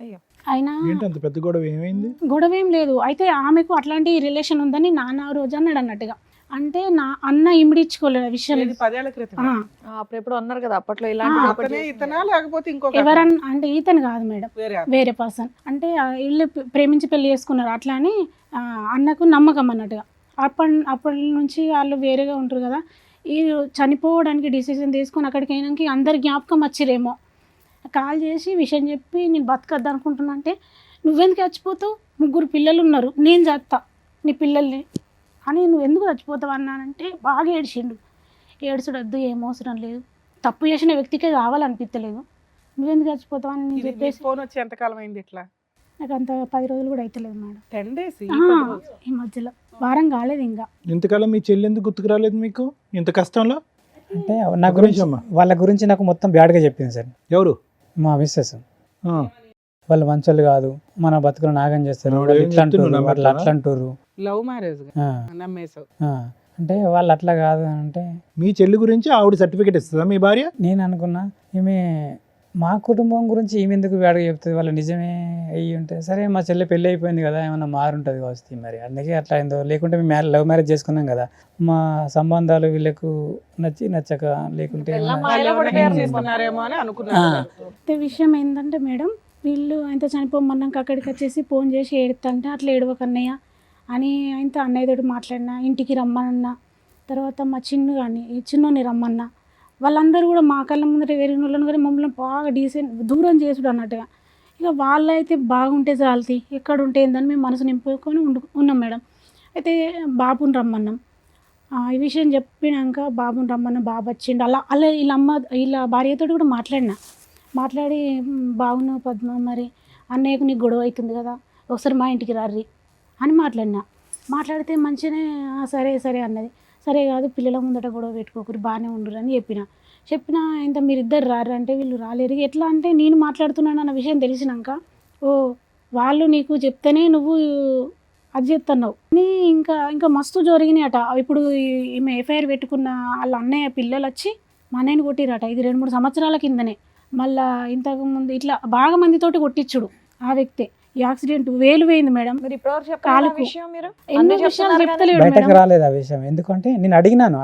అయ్యో. అయినా ఏంటి అంత పెద్ద గొడవ ఏమైంది? గొడవ ఏం లేదు. అయితే ఆమెకు అట్లాంటి రిలేషన్ ఉందని నాన్న రోజు అన్నాడు అన్నట్టుగా. అంటే నా అన్న ఇమిడించుకోలేదు విషయం. 10 ఏళ్ల క్రితం అప్పుడు ఎప్పుడు అన్నారు కదా అప్పట్లో అతనే ఇతనా లేకపోతే ఇంకొక ఎవరన్నా అంటే ఈతను కాదు మేడం, వేరే వేరే పర్సన్. అంటే వీళ్ళు ప్రేమించి పెళ్లి చేసుకున్నారు. అట్లా అని అన్నకు నమ్మకం అన్నట్టుగా. అప్పటి నుంచి వాళ్ళు వేరేగా ఉంటారు కదా. ఈ చనిపోవడానికి డిసిజన్ తీసుకొని అక్కడికి అయినాక అందరు జ్ఞాపకం వచ్చిరేమో. కాల్ చేసి విషయం చెప్పి నేను బతకద్దు అనుకుంటున్నా అంటే, నువ్వెందుకు చచ్చిపోతావు, 3 పిల్లలు ఉన్నారు, నేను చేస్తా నీ పిల్లల్ని అని, నువ్వు ఎందుకు చచ్చిపోతావు అన్నానంటే బాగా ఏడ్చిండు. ఏడ్చడొద్దు, ఏం అవసరం లేదు, తప్పు చేసిన వ్యక్తికే కావాలనిపించలేదు, నువ్వెందుకు చచ్చిపోతావు అని నేను చెప్పేసి. ఫోన్ వచ్చి ఎంతకాలం అయింది ఇట్లా? నాకు అంత 10 రోజులు కూడా అవుతలేదు మేడం. 10 days ఈ మధ్యలో వారం కాలేదు ఇంకా. ఇంతకాలం మీ చెల్లి ఎందుకు గుర్తుకు రాలేదు మీకు ఇంత కష్టంలో? అంటే నా గురించి వాళ్ళ గురించి నాకు మొత్తం బ్యాడ్గా చెప్పింది సార్. ఎవరు? మా మిస్సెస్. ఆ. వాళ్ళు మంచోళ్ళు కాదు, మన బతుకులు నాగం చేస్తారు, ఆవిడ వాళ్ళు ఏం ఇట్లా అంటారు, చెప్తున్నారు, వాళ్ళు అట్లా అంటారు. లవ్ మ్యారేజ్ నమ్మేసావు. అంటే వాళ్ళు అట్లా కాదు అంటే మీ చెల్లి గురించి ఆవిడ సర్టిఫికేట్ ఇస్తుందా మీ భార్య? నేను అనుకున్నా ఈమె మా కుటుంబం గురించి ఈమె ఎందుకు బ్యాడ్గా చెప్తుంది, వాళ్ళు నిజమే అయ్యి ఉంటే సరే మా చెల్లి పెళ్ళి అయిపోయింది కదా ఏమన్నా మారుంటుంది కావచ్చు మరి, అందుకే అట్లా ఏందో. లేకుంటే మేము లవ్ మ్యారేజ్ చేసుకున్నాం కదా, మా సంబంధాలు వీళ్ళకు నచ్చక లేకుంటే చేస్తున్నారేమో అని అనుకున్నాను. విషయం ఏంటంటే మేడం, వీళ్ళు ఆయన చనిపోమన్నాక అక్కడికి వచ్చేసి ఫోన్ చేసి ఏడుతుంటే అట్లా ఏడవకన్నయ్య అని ఆయనతో అన్నయ్యతోటి మాట్లాడినా, ఇంటికి రమ్మన్నా. తర్వాత మా చిన్నోని రమ్మన్నా. వాళ్ళందరూ కూడా మా కళ్ళ ముందర వేరిన వాళ్ళని కానీ మమ్మల్ని బాగా దూరం చేసుడు అన్నట్టుగా. ఇక వాళ్ళైతే బాగుంటే చాలతి, ఎక్కడ ఉంటే ఏందని మేము మనసు నింపుకొని ఉన్నాం మేడం. అయితే బాబుని రమ్మన్నాం. ఈ విషయం చెప్పినాక బాబుని రమ్మన్నా, బాబు వచ్చిండు. అలా వీళ్ళ భార్యతో కూడా మాట్లాడి బాగున్నావు పద్మ, మరి అన్నయ్యకు నీకు గొడవ అవుతుంది కదా, ఒకసారి మా ఇంటికి రారి అని మాట్లాడితే మంచిగానే సరే అన్నది. సరే కాదు, పిల్లల ముందట గొడవ పెట్టుకోకూరి, బాగానే ఉండరు అని చెప్పిన ఇంత మీరిద్దరు రారు అంటే వీళ్ళు రాలేరు. ఎట్లా అంటే నేను మాట్లాడుతున్నాను అన్న విషయం తెలిసినాక, ఓ వాళ్ళు నీకు చెప్తేనే నువ్వు అది చెప్తున్నావు అని ఇంకా మస్తు జరిగినాయట. ఇప్పుడు ఈమె ఎఫ్ఐఆర్ పెట్టుకున్న వాళ్ళ అన్నయ్య పిల్లలు వచ్చి మా అన్నయ్యని కొట్టిరట. ఇది 2-3 సంవత్సరాల కిందనే. మళ్ళా ఇంతకు ముందు ఇట్లా బాగా మందితోటి కొట్టించుడు ఆ వ్యక్తే. ఈ యాక్సిడెంట్ వేలు పోయింది మేడం. మరి ఇప్పటివరకు చెప్పాలి కాలుకు. విషయం మీరు ఎన్నో అన్నీ విషయాలు చెప్తున్నారు కానీ చెప్తలేడు బయటకు మేడం. రాలేదు ఆ విషయం. ఎందుకంటే నేను అడిగినాను,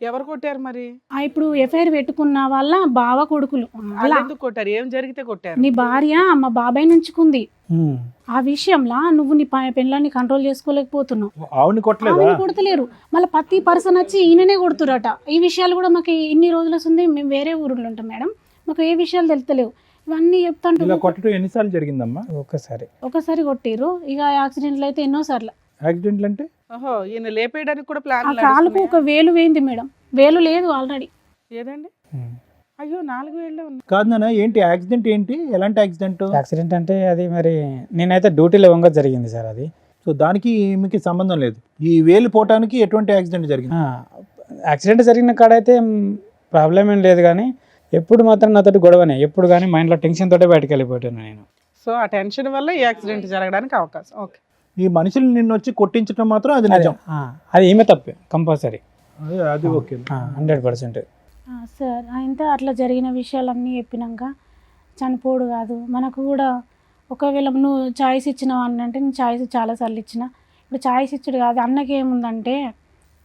ఎవరు కొట్టారు మరి? ఇప్పుడు ఎఫ్ఐఆర్ పెట్టుకున్న వాళ్ళ బావ కొడుకులు వాళ్ళు అలా ఎందుకు కొట్టారు? ఏం జరిగితే కొట్టారు? నీ భార్య మా బాబాయ్ నుంచుకుంది. ఉమ్, ఆ విషయంలో నువ్వు నీ పెళ్ళాన్ని కంట్రోల్ చేసుకోలేకపోతున్నావు. ఆవిడని కొట్టలేదా? ఆమెను కొడతలేరు, మళ్ళీ ప్రతి పర్సన్ వచ్చి ఈయననే కొడుతురట. ఈ విషయాలు కూడా మాకు ఇన్ని రోజులు వస్తుంది, మేము వేరే ఊరిలో ఉంటాం మేడం, మాకు ఏ విషయాలు తెలుస్తలేవు. ఇవన్నీ ఇలా చెప్తాంటు కొట్టడం ఎన్నిసార్లు జరిగిందమ్మా? ఒక్కసారి ఒకసారి కొట్టిర్రు, ఇక యాక్సిడెంట్లు అయితే ఎన్నోసార్లు. యాక్సిడెంట్లు అంటే ఓహో, ఈయన లేపేయడానికి కూడా ఆ ప్లాన్ కాలుకు ఒక వేలు వేయింది మేడం, వేలు లేదు ఆల్రెడీ. ఏదండి? ఉమ్. అయ్యో 4 వేళ్ళే ఉంది. కాదు నాన్న, ఏంటి యాక్సిడెంట్? ఏంటి ఎలాంటి యాక్సిడెంట్? యాక్సిడెంట్ అంటే అది మరి నేనైతే డ్యూటీలో వంగ జరిగింది సార్ అది. సో దానికి మీకు సంబంధం లేదు. ఈ వేలు పోవటానికి ఎటువంటి యాక్సిడెంట్ జరిగింది? యాక్సిడెంట్ జరిగిన కాడైతే ప్రాబ్లం ఏం లేదు, కానీ ఎప్పుడు మాత్రం నాతోటి గొడవనే. ఎప్పుడు కానీ మైండ్లో టెన్షన్ తోటే బయటకు వెళ్ళిపోయాను నేను. సో ఆ టెన్షన్ వల్ల ఈ యాక్సిడెంట్ జరగడానికి అవకాశం. ఓకే. ఈ మనుషులు నిన్ను వచ్చి కొట్టించడం మాత్రం అది అదే, నిజం. అది ఏమే తప్పే కంపల్సరీ, అది ఓకే. 100%. సార్ అయితే అట్లా జరిగిన విషయాలన్నీ చెప్పినాక చనిపోడు కాదు మనకు కూడా. ఒకవేళ నువ్వు ఛాయిస్ ఇచ్చినావు అంటే నేను ఛాయిస్ చాలాసార్లు ఇచ్చిన. ఇప్పుడు ఛాయిస్ ఇచ్చుడు కాదు, అన్నకి ఏముందంటే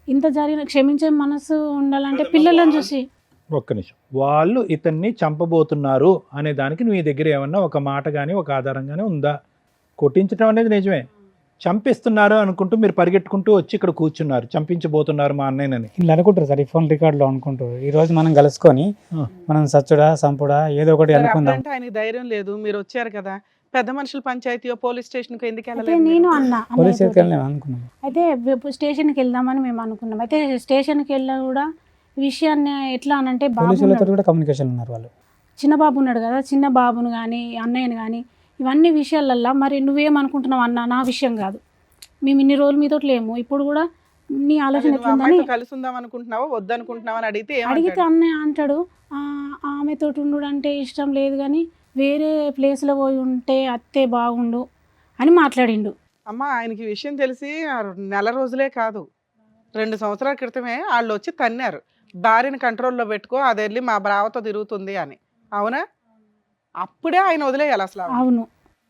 ఇంత జరిగిన క్షమించే మనసు ఉండాలంటే పిల్లలను చూసి. ఒక్క నిమిషం. వాళ్ళు ఇతన్ని చంపబోతున్నారు అనే దానికి నీ దగ్గర ఏమన్నా ఒక మాట కానీ ఒక ఆధారం కానీ ఉందా? కొట్టించడం అనేది నిజమే, చంపిస్తున్నారు అనుకుంటూ మీరు పరిగెట్టుకుంటూ వచ్చి ఇక్కడ కూర్చున్నారు, చంపించబోతున్నారు మా అన్నయ్యనని. ఇలా అనుకుంటారు సార్, ఈ ఫోన్ రికార్డులో అనుకుంటారు. ఈ రోజు మనం కలుసుకొని ఆ. మనం సచ్చుడా సంపుడా ఏదో ఒకటి సరే, అనుకుందాం. అప్పుడంటే ఆయనకి ధైర్యం లేదు. మీరు వచ్చారు కదా, పెద్ద మనుషుల పంచాయతీయో పోలీస్ స్టేషన్కో ఎందుకు అయితే వెళ్ళలేదు నేను మీరు? అన్న పోలీస్ అన్నయ్యతోటి. వెళ్ళాం అనుకున్నాం. అయితే స్టేషన్కి వెళ్దామని మేము అనుకున్నాం. అయితే స్టేషన్కి వెళ్ళా కూడా ఈ విషయాన్ని ఎట్లా అనంటే బాబు పోలీసులతో ఉన్నాడు. కూడా కమ్యూనికేషన్ ఉన్నారు వాళ్ళు. చిన్న బాబు ఉన్నాడు కదా, చిన్న బాబును కానీ అన్నయ్యను కానీ ఇవన్నీ విషయాలల్లో మరి నువ్వేమనుకుంటున్నావు అన్న, నా విషయం కాదు. మేము ఇన్ని రోజులు మీతో లేము, ఇప్పుడు కూడా నీ అదే ఆలోచన నువ్వు ఎట్లుందని అమ్మాయితో కలిసి ఉందాం అనుకుంటున్నావా వద్దనుకుంటున్నావా అని అడిగితే అడిగితే ఏమంటాడు? అన్నయ్య అంటాడు ఆమెతోటి ఉండు అంటే ఇష్టం లేదు కానీ వేరే ప్లేస్లో పోయి ఉంటే అత్తే బాగుండు అని మాట్లాడిండు. అమ్మ, ఆయనకి ఈ విషయం తెలిసి నెల రోజులే కాదు, 2 సంవత్సరాల క్రితమే వాళ్ళు వచ్చి తన్నారు, భార్యని కంట్రోల్లో పెట్టుకో, అది వెళ్ళి మా బ్రావతో తిరుగుతుంది అని. అవునా? అప్పుడే ఆయన వదిలేయాలి అసలు. అవును,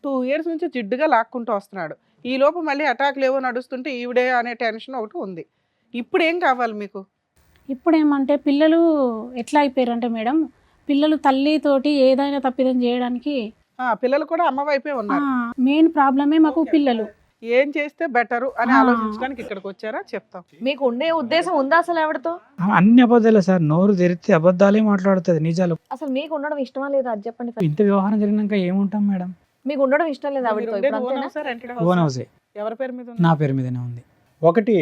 2 years నుంచి జిడ్డుగా లాక్కుంటూ వస్తున్నాడు. ఈ లోపు మళ్ళీ అటాక్లు ఏవో నడుస్తుంటే ఈవిడే అనే టెన్షన్ ఒకటి ఉంది. ఇప్పుడు ఏం కావాలి మీకు? ఇప్పుడు ఏమంటే పిల్లలు ఎట్లా అయిపోయారంటే మేడం, పిల్లలు తల్లితోటి ఏదైనా తప్పిదం చేయడానికి పిల్లలు కూడా అమ్మ వైపే ఉన్నారు. మెయిన్ ప్రాబ్లమే మాకు పిల్లలు. ఏం చేస్తే బెటరు అని ఆలోచించడానికి ఇక్కడికి వచ్చారా? చెప్తాం. మీకు ఉండే ఉద్దేశం ఉందా అసలు ఆవిడతో? అన్ని అబద్ధాలే సార్, నోరు తెరిస్తే అబద్ధాలే మాట్లాడుతుంది, నిజాలు. అసలు మీకు ఉండడం ఇష్టమా లేదా అది చెప్పండి first. ఇంత వ్యవహారం జరిగినాక ఏముంటాం మేడం? మీకు ఉండడం ఇష్టం లేదా మీరు ఆవిడతో? ఉండేది ఇప్పుడు own అంతేనా? house ఆ, rented ఓన్ house ఆ? హౌసే, ఎవరి పేరు మీద ఉంది? నా పేరు మీదనే ఉంది. ఒకటి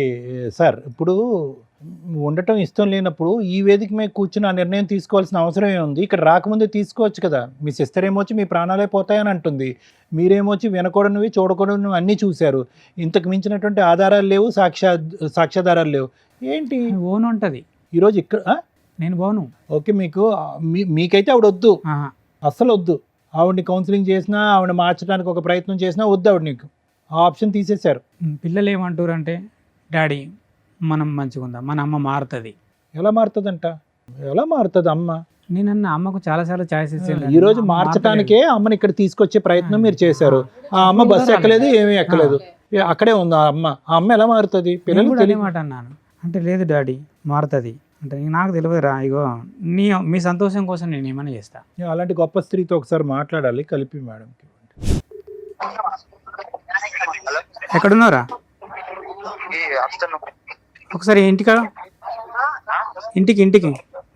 సార్, ఇప్పుడు ఉండటం ఇష్టం లేనప్పుడు ఈ వేదిక మీద కూర్చుని ఆ నిర్ణయం తీసుకోవాల్సిన అవసరం ఏముంది? ఇక్కడ రాకముందే తీసుకోవచ్చు కదా. మీ సిస్టర్ ఏమొచ్చి మీ ప్రాణాలే పోతాయని అంటుంది, మీరేమొచ్చి వినకూడనివి చూడకూడనివి అన్నీ చూశారు. ఇంతకు మించినటువంటి ఆధారాలు లేవు, సాక్ష్యాధారాలు లేవు. ఏంటి ఓన్ ఉంటుంది. ఈరోజు ఇక్కడ నేను బాను. ఓకే, మీకైతే ఆవిడ వద్దు, ఆహా. అస్సలు వద్దు. ఆవిడని కౌన్సిలింగ్ చేసినా, ఆవిడ మార్చడానికి ఒక ప్రయత్నం చేసినా వద్దు ఆవిడ, నీకు ఆ ఆప్షన్ తీసేశారు. పిల్లలు ఏమంటారు అంటే, డాడీ మనం మంచిగా ఉందా, మన అమ్మ మారుతుంది. ఎలా మారుతుందంట? ఎలా మారుతుంది అమ్మ? నేనన్న అమ్మకు చాలాసార్లు ఛాయిస్ ఇచ్చాను. ఈ రోజు మార్చడానికే అమ్మని ఇక్కడ తీసుకొచ్చే ప్రయత్నం మీరు చేశారు. ఆ అమ్మ బస్సు ఎక్కలేదు, ఏమీ ఎక్కలేదు, అక్కడే ఉంది ఆ అమ్మ. ఆ అమ్మ ఎలా మారుతుంది? పిల్లలు అదే మాట అన్నాను అంటే, లేదు డాడీ మారుతుంది అంటే, నాకు తెలియదురా, ఇగో మీ సంతోషం కోసం నేను ఏమైనా చేస్తా. అలాంటి గొప్ప స్త్రీతో ఒకసారి మాట్లాడాలి, కలిపి మేడంకి. ఎక్కడున్నారా? ఒకసారి ఇంటికి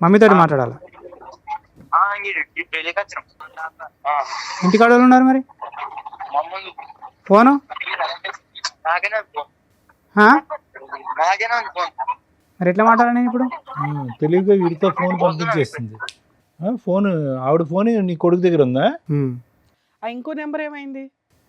మమ్మీతోటి మాట్లాడాలి. ఇంటికాడ వాళ్ళు ఉన్నారు మరి? ఫోను మరి ఎట్లా మాట్లాడాలి నేను ఇప్పుడు? తెలివిగా వీడితో ఫోన్ పంపించేస్తుంది. ఆవిడ ఫోన్ నీ కొడుకు దగ్గర ఉందా? ఇంకో నెంబర్ ఏమైంది?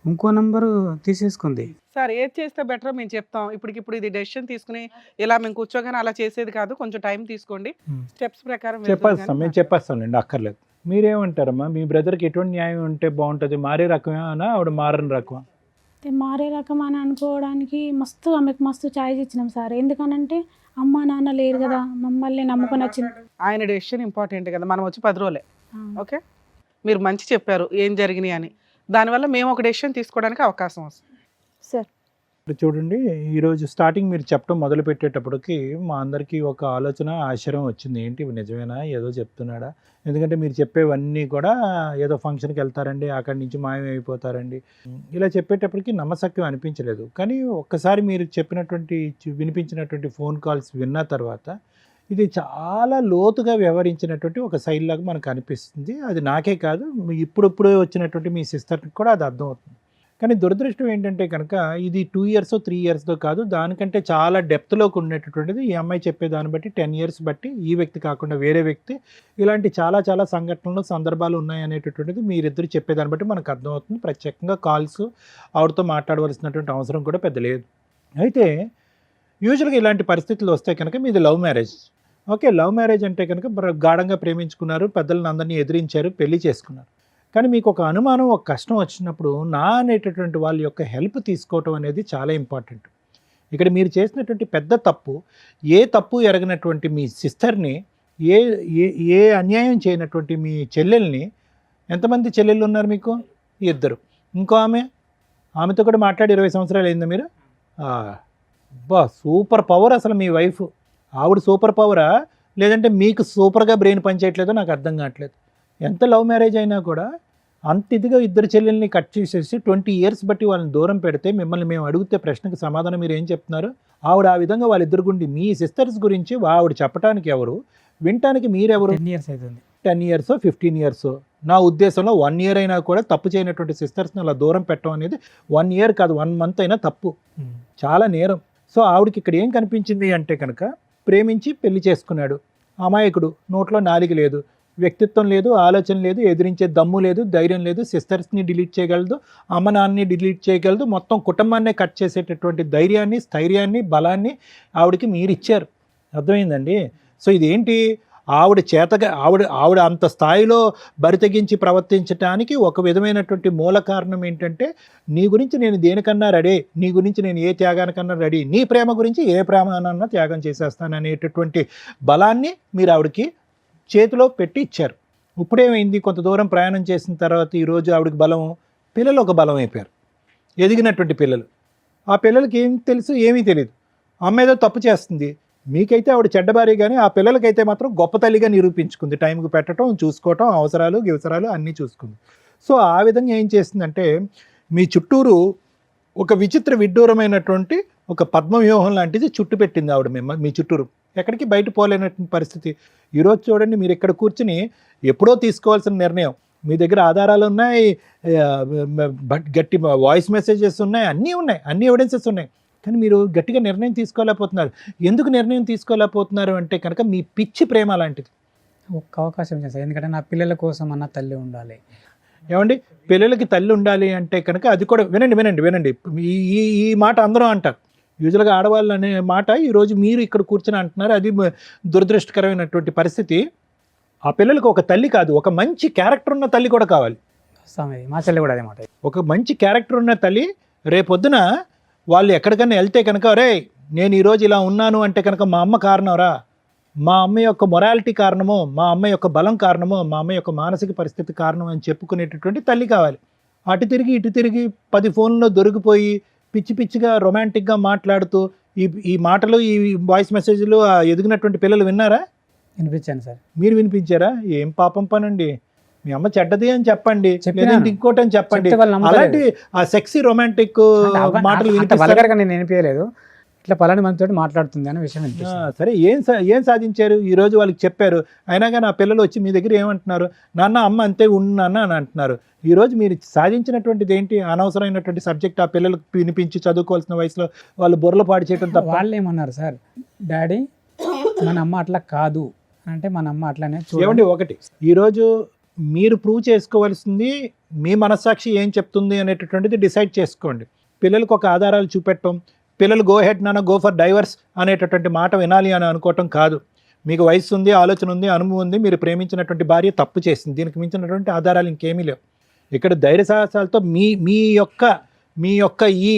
ఇంకో నంబరు తీసేసుకుంది. సార్, ఏది చేస్తే బెటర్ మేము చెప్తాం. ఇప్పటికిప్పుడు ఇది డెసిషన్ తీసుకుని ఇలా మేము కూర్చోగానే అలా చేసేది కాదు, కొంచెం టైం తీసుకోండి, స్టెప్స్ ప్రకారం చెప్పేస్తాం, మేము చెప్పేస్తాంలేండి, అక్కర్లేదు. మీరేమంటారమ్మా? మీ బ్రదర్కి ఎటువంటి న్యాయం ఉంటే బాగుంటుంది? మారే రకమేనా ఆవిడ మారని రకమా? మారే రకం అని అనుకోవడానికి ఆమెకు మస్తు ఛాయిస్ ఇచ్చినాం సార్. ఎందుకనంటే అమ్మ నాన్న లేరు కదా, మమ్మల్ని నమ్ముకొని వచ్చింది. ఆయన డెసిషన్ ఇంపార్టెంట్ కదా, మనం వచ్చి 10 రోజులే. ఓకే, మీరు మంచి చెప్పారు ఏం జరిగినాయి అని, దానివల్ల మేము ఒక డెసిషన్ తీసుకోవడానికి అవకాశం వస్తుంది. సార్ ఇప్పుడు చూడండి, ఈరోజు స్టార్టింగ్ మీరు చెప్పడం మొదలు పెట్టేటప్పటికి మా అందరికీ ఒక ఆలోచన, ఆశ్చర్యం వచ్చింది. ఏంటి ఇవి నిజమేనా, ఏదో చెప్తున్నాడా? ఎందుకంటే మీరు చెప్పేవన్నీ కూడా ఏదో ఫంక్షన్కి వెళ్తారండి, అక్కడి నుంచి మాయమైపోతారండి, ఇలా చెప్పేటప్పటికి నమ్మశక్యం అనిపించలేదు. కానీ ఒక్కసారి మీరు చెప్పినటువంటి వినిపించినటువంటి ఫోన్ కాల్స్ విన్న తర్వాత ఇది చాలా లోతుగా వ్యవహరించినటువంటి ఒక శైలి లాగా మనకు అనిపిస్తుంది. అది నాకే కాదు, ఇప్పుడిప్పుడే వచ్చినటువంటి మీ సిస్టర్కి కూడా అది అర్థమవుతుంది. కానీ దురదృష్టం ఏంటంటే కనుక ఇది 2 years 3 yearsతో కాదు, దానికంటే చాలా డెప్త్లోకి ఉండేటటువంటిది. ఈ అమ్మాయి చెప్పే దాన్ని బట్టి 10 years బట్టి, ఈ వ్యక్తి కాకుండా వేరే వ్యక్తి, ఇలాంటి చాలా చాలా సంఘటనలు, సందర్భాలు ఉన్నాయనేటటువంటిది మీరిద్దరు చెప్పేదాన్ని బట్టి మనకు అర్థమవుతుంది. ప్రత్యేకంగా కాల్స్ ఆవిడతో మాట్లాడవలసినటువంటి అవసరం కూడా పెద్ద లేదు. అయితే యూజువల్గా ఇలాంటి పరిస్థితులు వస్తే కనుక మీది love marriage. Okay, love marriage అంటే కనుక గాఢంగా ప్రేమించుకున్నారు, పెద్దలను అందరినీ ఎదిరించారు, పెళ్లి చేసుకున్నారు. కానీ మీకు ఒక అనుమానం, ఒక కష్టం వచ్చినప్పుడు నా అనేటటువంటి వాళ్ళ యొక్క హెల్ప్ తీసుకోవటం అనేది చాలా ఇంపార్టెంట్. ఇక్కడ మీరు చేసినటువంటి పెద్ద తప్పు, ఏ తప్పు ఎరగనటువంటి మీ సిస్టర్ని, ఏ ఏ ఏ అన్యాయం చేయనటువంటి మీ చెల్లెల్ని, ఎంతమంది చెల్లెళ్ళు ఉన్నారు మీకు? 2. ఇంకో ఆమెతో కూడా మాట్లాడి 20 సంవత్సరాలు అయిందా మీరు? బా, సూపర్ పవర్ అసలు మీ వైఫ్. ఆవిడ సూపర్ పవరా, లేదంటే మీకు సూపర్గా బ్రెయిన్ పనిచేయట్లేదో నాకు అర్థం కావట్లేదు. ఎంత లవ్ మ్యారేజ్ అయినా కూడా అంత ఇదిగా ఇద్దరు చెల్లెల్ని కట్ చేసేసి 20 years బట్టి వాళ్ళని దూరం పెడితే, మిమ్మల్ని మేము అడిగితే ప్రశ్నకు సమాధానం మీరు ఏం చెప్తున్నారు? ఆవిడ ఆ విధంగా వాళ్ళిద్దరు గురించి, మీ సిస్టర్స్ గురించి ఆవిడ చెప్పడానికి ఎవరు, వినటానికి మీరెవరు? 10 years అవుతుంది. 10 years 15 years, నా ఉద్దేశంలో 1 year అయినా కూడా తప్పు చేయనటువంటి సిస్టర్స్ని అలా దూరం పెట్టడం అనేది 1 year కాదు 1 month అయినా తప్పు, చాలా నేరం. సో ఆవిడకి ఇక్కడ ఏం కనిపించింది అంటే కనుక, ప్రేమించి పెళ్లి చేసుకున్నాడు అమాయకుడు, నోట్లో నాలిక లేదు, వ్యక్తిత్వం లేదు, ఆలోచన లేదు, ఎదిరించే దమ్ము లేదు, ధైర్యం లేదు, సిస్టర్స్ని డిలీట్ చేయగలదు, అమ్మ నాన్నని డిలీట్ చేయగలదు, మొత్తం కుటుంబాన్నే కట్ చేసేటటువంటి ధైర్యాన్ని, స్థైర్యాన్ని, బలాన్ని ఆవిడకి మీరు ఇచ్చారు. అర్థమైందండి? సో ఇదేంటి, ఆవిడ చేతగా ఆవిడ అంత స్థాయిలో బరితెగించి ప్రవర్తించడానికి ఒక విధమైనటువంటి మూల కారణం ఏంటంటే, నీ గురించి నేను దేనికన్నా రెడీ, నీ గురించి నేను ఏ త్యాగానికన్నా రెడీ, నీ ప్రేమ గురించి ఏ ప్రేమనన్నా త్యాగం చేసేస్తాను అనేటటువంటి బలాన్ని మీరు ఆవిడకి చేతిలో పెట్టి ఇచ్చారు. ఇప్పుడేమైంది, కొంత దూరం ప్రయాణం చేసిన తర్వాత ఈరోజు ఆవిడకి బలం, పిల్లలు ఒక బలం అయిపోయారు, ఎదిగినటువంటి పిల్లలు. ఆ పిల్లలకి ఏం తెలుసు, ఏమీ తెలియదు. అమ్మ ఏదో తప్పు చేస్తుంది, మీకైతే ఆవిడ చెడ్డబారి, కానీ ఆ పిల్లలకైతే మాత్రం గొప్ప తల్లిగా నిరూపించుకుంది. టైంకి పెట్టడం, చూసుకోవటం, అవసరాలు గివసరాలు అన్నీ చూసుకుంది. సో ఆ విధంగా ఏం చేస్తుందంటే, మీ చుట్టూరు ఒక విచిత్ర విడ్డూరమైనటువంటి ఒక పద్మవ్యూహం లాంటిది చుట్టు పెట్టింది ఆవిడ మీ చుట్టూరు. ఎక్కడికి బయట పోలేనటువంటి పరిస్థితి. ఈరోజు చూడండి, మీరు ఇక్కడ కూర్చుని ఎప్పుడో తీసుకోవాల్సిన నిర్ణయం, మీ దగ్గర ఆధారాలు ఉన్నాయి, గట్టి వాయిస్ మెసేజెస్ ఉన్నాయి, అన్నీ ఉన్నాయి, అన్ని ఎవిడెన్సెస్ ఉన్నాయి. కానీ మీరు గట్టిగా నిర్ణయం తీసుకోలేకపోతున్నారు. ఎందుకు నిర్ణయం తీసుకోలేకపోతున్నారు అంటే కనుక మీ పిచ్చి ప్రేమ లాంటిది. ఒక్క అవకాశం చేస్తాను, ఎందుకంటే నా పిల్లల కోసం అన్న తల్లి ఉండాలి. ఏమండి, పిల్లలకి తల్లి ఉండాలి అంటే కనుక అది కూడా వినండి, ఈ మాట అందరూ అంటారు. యూజువల్గా ఆడవాళ్ళు అనే మాట ఈరోజు మీరు ఇక్కడ కూర్చొని అంటున్నారు, అది దురదృష్టకరమైనటువంటి పరిస్థితి. ఆ పిల్లలకు ఒక తల్లి కాదు, ఒక మంచి క్యారెక్టర్ ఉన్న తల్లి కూడా కావాలి. మా చెల్లి కూడా అదే మాట. ఒక మంచి క్యారెక్టర్ ఉన్న తల్లి రేపొద్దున వాళ్ళు ఎక్కడికైనా వెళ్తే కనుక, రే నేను ఈరోజు ఇలా ఉన్నాను అంటే కనుక మా అమ్మ కారణంరా, మా అమ్మ యొక్క మొరాలిటీ కారణమో, మా అమ్మ యొక్క బలం కారణమో, మా అమ్మ యొక్క మానసిక పరిస్థితి కారణం అని చెప్పుకునేటటువంటి తల్లి కావాలి. అటు తిరిగి ఇటు తిరిగి 10 ఫోన్లో దొరికిపోయి పిచ్చి పిచ్చిగా రొమాంటిక్గా మాట్లాడుతూ ఈ మాటలు, ఈ వాయిస్ మెసేజ్లు ఎదిగినటువంటి పిల్లలు విన్నారా? వినిపించాను సార్. మీరు వినిపించారా? ఏం పాపం పనండి, మీ అమ్మ చెడ్డది అని చెప్పండి, లేదంటే ఇంకోటి అని చెప్పండి. అలాంటి ఆ సెక్సీ రొమాంటిక్ మాటలు నేను వినిపించలేదు, ఇట్లా పలాని మనతో మాట్లాడుతుంది అనే విషయం. సరే, ఏం సాధించారు? ఈరోజు వాళ్ళకి చెప్పారు, అయినా కానీ ఆ పిల్లలు వచ్చి మీ దగ్గర ఏమంటున్నారు, నాన్న అమ్మ అంతే ఉన్నాన్న అని అంటున్నారు. ఈరోజు మీరు సాధించినటువంటిది ఏంటి? అనవసరమైనటువంటి సబ్జెక్ట్ ఆ పిల్లలకు వినిపించి చదువుకోవాల్సిన వయసులో వాళ్ళు బుర్రలు పాడు చేయడం తప్ప. వాళ్ళు ఏమన్నారు సార్, డాడీ మన అమ్మ అట్లా కాదు అంటే, మన అమ్మ అట్లానే. ఏమండి, ఒకటి ఈరోజు మీరు ప్రూవ్ చేసుకోవాల్సింది మీ మనస్సాక్షి ఏం చెప్తుంది అనేటటువంటిది డిసైడ్ చేసుకోండి. పిల్లలకు ఒక ఆధారాలు చూపెట్టడం, పిల్లలు గో హెడ్ నాన్న గో ఫర్ డైవర్స్ అనేటటువంటి మాట వినాలి అని అనుకోవటం కాదు. మీకు వయసు ఉంది, ఆలోచన ఉంది, అనుభవం ఉంది, మీరు ప్రేమించినటువంటి భార్య తప్పు చేసింది, దీనికి మించినటువంటి ఆధారాలు ఇంకేమీ లేవు. ఇక్కడ ధైర్య సాహసాలతో మీ యొక్క ఈ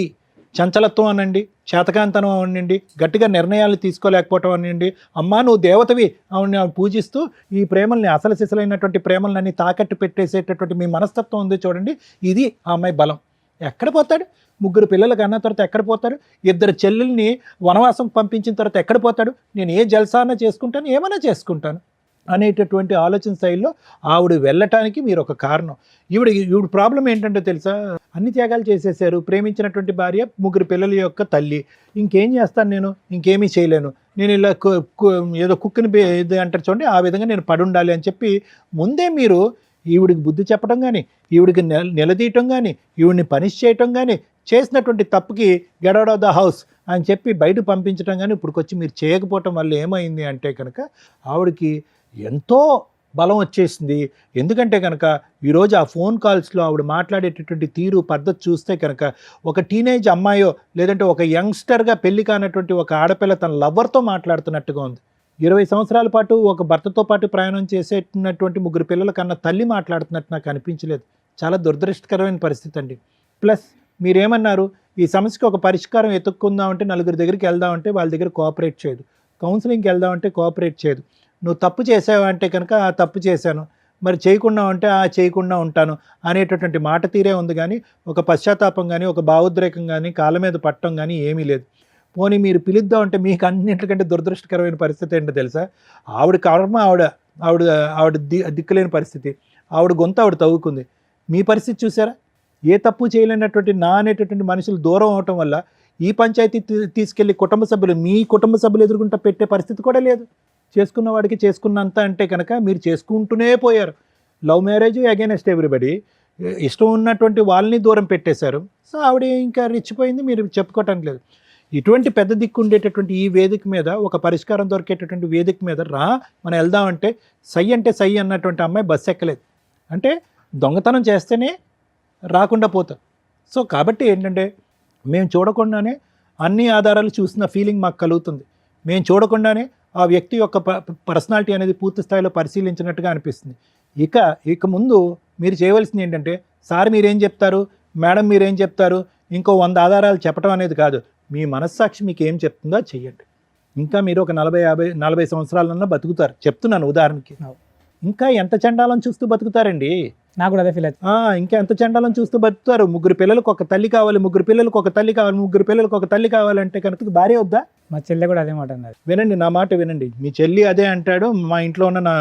చంచలత్వం అనండి, శాతకాంతనం అవనండి, గట్టిగా నిర్ణయాలు తీసుకోలేకపోవటం అవనండి, అమ్మా నువ్వు దేవతవి ఆవిడని పూజిస్తూ ఈ ప్రేమల్ని అసలు సిసలైనటువంటి ప్రేమలన్నీ తాకట్టు పెట్టేసేటటువంటి మీ మనస్తత్వం ఉంది చూడండి, ఇది ఆ అమ్మాయి బలం. ఎక్కడ పోతాడు? 3 పిల్లలకు అన్న తర్వాత ఎక్కడ పోతాడు? 2 చెల్లెల్ని వనవాసం పంపించిన తర్వాత ఎక్కడ పోతాడు? నేను ఏ జల్సానా చేసుకుంటాను, ఏమైనా చేసుకుంటాను అనేటటువంటి ఆలోచన శైలిలో ఆవిడ వెళ్ళటానికి మీరు ఒక కారణం. ఈవిడ ప్రాబ్లం ఏంటంటే తెలుసా, అన్ని త్యాగాలు చేసేసారు, ప్రేమించినటువంటి భార్య, 3 పిల్లల యొక్క తల్లి, ఇంకేం చేస్తాను నేను, ఇంకేమీ చేయలేను, నేను ఇలా ఏదో కుక్కని ఇది అంటారు చూడండి, ఆ విధంగా నేను పడుండాలి అని చెప్పి ముందే మీరు ఈవిడికి బుద్ధి చెప్పడం కానీ, ఈవిడికి నిలదీయటం కానీ, ఈవిడిని పనిష్ చేయటం కానీ, చేసినటువంటి తప్పుకి get out of the house అని చెప్పి బయట పంపించడం కానీ ఇప్పుడుకొచ్చి మీరు చేయకపోవటం వల్ల ఏమైంది అంటే కనుక ఆవిడకి ఎంతో బలం వచ్చేసింది. ఎందుకంటే కనుక ఈరోజు ఆ ఫోన్ కాల్స్లో ఆవిడ మాట్లాడేటటువంటి తీరు పద్ధతి చూస్తే కనుక ఒక టీనేజ్ అమ్మాయో లేదంటే ఒక యంగ్స్టర్గా పెళ్లి కానటువంటి ఒక ఆడపిల్ల తన లవర్తో మాట్లాడుతున్నట్టుగా ఉంది. 20 సంవత్సరాల పాటు ఒక భర్తతో పాటు ప్రయాణం చేసేటటువంటి 3 పిల్లల కన్నా తల్లి మాట్లాడుతున్నట్టు నాకు అనిపించలేదు. చాలా దురదృష్టకరమైన పరిస్థితి అండి. ప్లస్ మీరేమన్నారు, ఈ సమస్యకి ఒక పరిష్కారం ఎత్తుక్కుందామంటే 4 దగ్గరికి వెళ్దామంటే వాళ్ళ దగ్గర కోఆపరేట్ చేయదు, కౌన్సిలింగ్కి వెళ్దామంటే కోఆపరేట్ చేయదు, నువ్వు తప్పు చేసావంటే కనుక ఆ తప్పు చేశాను, మరి చేయకుండా ఉంటే ఆ చేయకుండా ఉంటాను అనేటటువంటి మాట తీరే ఉంది. కానీ ఒక పశ్చాత్తాపం కానీ ఒక భావోద్రేకం కానీ కాళ్ళ మీద పట్టడం కానీ ఏమీ లేదు. పోనీ మీరు పిలుద్దామంటే మీకు అన్నింటికంటే దురదృష్టకరమైన పరిస్థితి ఏంటో తెలుసా, ఆవిడ కర్మ ఆవిడ ఆవిడ ఆవిడ దిక్కులేని పరిస్థితి, ఆవిడ గొంతు ఆవిడ తవ్వుకుంది. మీ పరిస్థితి చూసారా, ఏ తప్పు చేయలేనటువంటి నా అనేటటువంటి మనుషులు దూరం అవటం వల్ల ఈ పంచాయతీ తీసుకెళ్ళి మీ కుటుంబ సభ్యులు ఎదుర్కొంటూ పెట్టే పరిస్థితి కూడా లేదు. చేసుకున్న వాడికి చేసుకున్నంత అంటే కనుక మీరు చేసుకుంటూనే పోయారు. లవ్ మ్యారేజ్ అగైనెస్ట్ ఎవ్రీబడి, ఇష్టం ఉన్నటువంటి వాళ్ళని దూరం పెట్టేశారు. సో ఆవిడ ఇంకా రెచ్చిపోయింది, మీరు చెప్పుకోవటం లేదు. ఇటువంటి పెద్ద దిక్కు ఉండేటటువంటి ఈ వేదిక మీద ఒక పరిష్కారం దొరికేటటువంటి వేదిక మీద మనం వెళ్దామంటే సై అంటే సై అన్నటువంటి అమ్మాయి బస్సు ఎక్కలేదు. అంటే దొంగతనం చేస్తేనే రాకుండా పోతాం. సో కాబట్టి ఏంటంటే మేము చూడకుండానే అన్ని ఆధారాలు చూసిన ఫీలింగ్ మాకు కలుగుతుంది. మేము చూడకుండానే ఆ వ్యక్తి యొక్క పర్సనాలిటీ అనేది పూర్తి స్థాయిలో పరిశీలించినట్టుగా అనిపిస్తుంది. ఇక ముందు మీరు చేయవలసింది ఏంటంటే, సార్ మీరేం చెప్తారు, మేడం మీరేం చెప్తారు, ఇంకో 100 ఆధారాలు చెప్పడం అనేది కాదు, మీ మనస్సాక్షి మీకు ఏం చెప్తుందో చెయ్యండి. ఇంకా మీరు ఒక 40 సంవత్సరాలన్నా బతుకుతారు, చెప్తున్నాను ఉదాహరణకి. ఇంకా ఎంత చండాలం చూస్తూ బతుకుతారండి, నాకు కూడా అదే ఫీల్ అవుతుంది. ఇంకా ఎంత చండాలం చూస్తూ బతుకుతారు. 3 పిల్లలకు ఒక తల్లి కావాలి, 3 పిల్లలకు ఒక తల్లి కావాలి, 3 పిల్లలకు ఒక తల్లి కావాలంటే కనుక భార్య వద్దా? మా చెల్లె కూడా అదే మాట అన్నది. వినండి, నా మాట వినండి. మీ చెల్లి అదే అంటాడు, మా ఇంట్లో ఉన్న నా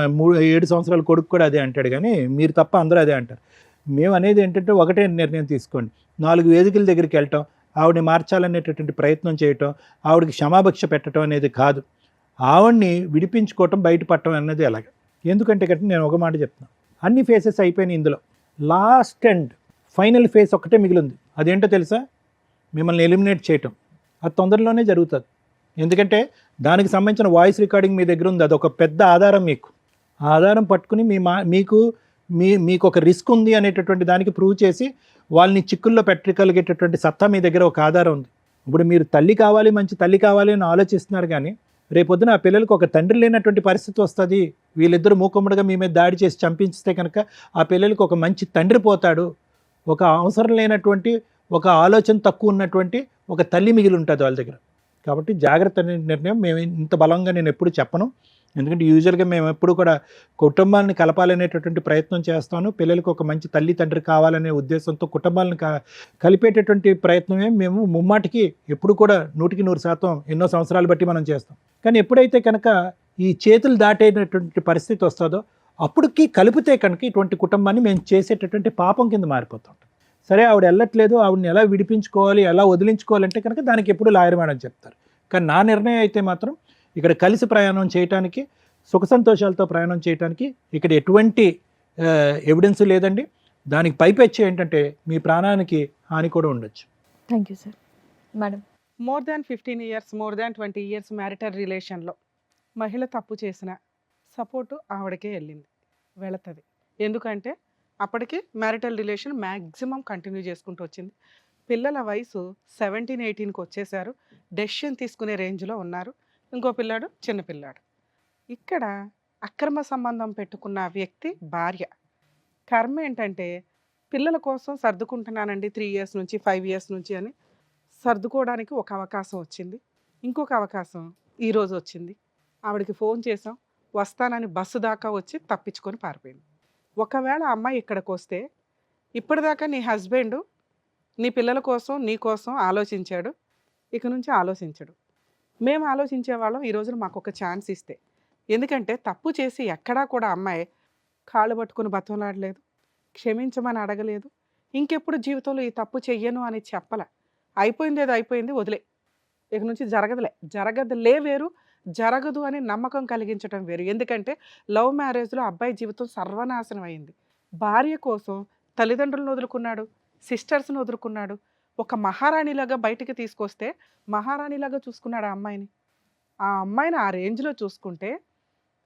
7 సంవత్సరాల కొడుకు కూడా అదే అంటాడు, కానీ మీరు తప్ప అందరూ అదే అంటారు. మేము అనేది ఏంటంటే ఒకటే నిర్ణయం తీసుకోండి. 4 వేదికల దగ్గరికి వెళ్ళటం, ఆవిడని మార్చాలనేటటువంటి ప్రయత్నం చేయటం, ఆవిడకి క్షమాభిక్ష పెట్టడం అనేది కాదు, ఆవిడ్ని విడిపించుకోవటం, బయటపడటం అన్నది ఎలాగ. ఎందుకంటే కనుక నేను ఒక మాట చెప్తున్నాను, అన్ని ఫేసెస్ అయిపోయినాయి, ఇందులో లాస్ట్ అండ్ ఫైనల్ ఫేస్ ఒకటే మిగిలింది. అదేంటో తెలుసా, మిమ్మల్ని ఎలిమినేట్ చేయటం. అది తొందరలోనే జరుగుతుంది. ఎందుకంటే దానికి సంబంధించిన వాయిస్ రికార్డింగ్ మీ దగ్గర ఉంది, అదొక పెద్ద ఆధారం. మీకు ఆ ఆధారం పట్టుకుని మీకు ఒక రిస్క్ ఉంది అనేటటువంటి దానికి ప్రూవ్ చేసి వాళ్ళని చిక్కుల్లో పెట్టగలిగేటటువంటి సత్తా మీ దగ్గర ఒక ఆధారం ఉంది. ఇప్పుడు మీరు తల్లి కావాలి, మంచి తల్లి కావాలి అని ఆలోచిస్తున్నారు, కానీ రేపొద్దున ఆ పిల్లలకు ఒక తండ్రి లేనటువంటి పరిస్థితి వస్తుంది. వీళ్ళిద్దరూ మూకుమ్మడిగా మీ మీద దాడి చేసి చంపించితే కనుక ఆ పిల్లలకు ఒక మంచి తండ్రి పోతాడు, ఒక అవసరం లేనటువంటి ఒక ఆలోచన తక్కువ ఉన్నటువంటి ఒక తల్లి మిగిలి ఉంటుంది వాళ్ళ దగ్గర. కాబట్టి జాగ్రత్త నిర్ణయం. మేము ఇంత బలంగా నేను ఎప్పుడు చెప్పను, ఎందుకంటే యూజువల్గా మేము ఎప్పుడు కూడా కుటుంబాలను కలపాలనేటటువంటి ప్రయత్నం చేస్తాను. పిల్లలకు ఒక మంచి తల్లి తండ్రి కావాలనే ఉద్దేశంతో కుటుంబాలను కలిపేటటువంటి ప్రయత్నమే మేము ముమ్మాటికి ఎప్పుడు కూడా 100% ఎన్నో సంవత్సరాలు బట్టి మనం చేస్తాం. కానీ ఎప్పుడైతే కనుక ఈ చేతులు దాటేటటువంటి పరిస్థితి వస్తుందో అప్పటికి కలిపితే కనుక ఇటువంటి కుటుంబాన్ని మేము చేసేటటువంటి పాపం కింద మారిపోతాం. సరే ఆవిడ వెళ్ళట్లేదు, ఆవిడని ఎలా విడిపించుకోవాలి, ఎలా వదిలించుకోవాలంటే కనుక దానికి ఎప్పుడు లాయర్ మేడం చెప్తారు. కానీ నా నిర్ణయం అయితే మాత్రం ఇక్కడ కలిసి ప్రయాణం చేయడానికి, సుఖ సంతోషాలతో ప్రయాణం చేయడానికి ఇక్కడ ఎటువంటి ఎవిడెన్స్ లేదండి. దానికి పైపెచ్చి ఏంటంటే మీ ప్రాణానికి హాని కూడా ఉండొచ్చు. Thank you sir. Madam, more than 15 years, more than 20 years marital రిలేషన్లో మహిళ తప్పు చేసిన సపోర్టు ఆవిడకే వెళుతుంది. ఎందుకంటే అప్పటికి మ్యారిటల్ రిలేషన్ మ్యాక్సిమం కంటిన్యూ చేసుకుంటూ వచ్చింది. పిల్లల వయసు 17-18కి వచ్చేసారు, డెసిషన్ తీసుకునే రేంజ్లో ఉన్నారు. ఇంకో పిల్లాడు చిన్నపిల్లాడు. ఇక్కడ అక్రమ సంబంధం పెట్టుకున్న వ్యక్తి భార్య. కర్మ ఏంటంటే పిల్లల కోసం సర్దుకుంటున్నానండి 3 ఇయర్స్ నుంచి 5 ఇయర్స్ నుంచి అని సర్దుకోవడానికి ఒక అవకాశం వచ్చింది. ఇంకొక అవకాశం ఈరోజు వచ్చింది. ఆవిడకి ఫోన్ చేసాం, వస్తానని బస్సు దాకా వచ్చి తప్పించుకొని పారిపోయింది. ఒకవేళ ఆ అమ్మాయి ఇక్కడికి వస్తే ఇప్పటిదాకా నీ హస్బెండ్ నీ పిల్లల కోసం నీ కోసం ఆలోచించాడు, ఇక నుంచి ఆలోచించడు. మేము ఆలోచించే వాళ్ళం ఈ రోజున మాకు ఒక ఛాన్స్ ఇస్తే. ఎందుకంటే తప్పు చేసి ఎక్కడా కూడా అమ్మాయి కాళ్ళు పట్టుకుని బతంలాడలేదు, క్షమించమని అడగలేదు, ఇంకెప్పుడు జీవితంలో ఈ తప్పు చెయ్యను అని చెప్పల. అయిపోయింది ఏదో అయిపోయింది, వదిలే, ఇక నుంచి జరగదులే వేరు, జరగదు అని నమ్మకం కలిగించడం వేరు. ఎందుకంటే లవ్ మ్యారేజ్లో అబ్బాయి జీవితం సర్వనాశనం అయింది. భార్య కోసం తల్లిదండ్రులను వదులుకున్నాడు, సిస్టర్స్ని వదులుకున్నాడు. ఒక మహారాణిలాగా బయటికి తీసుకొస్తే మహారాణిలాగా చూసుకున్నాడు ఆ అమ్మాయిని. ఆ అమ్మాయిని ఆ రేంజ్లో చూసుకుంటే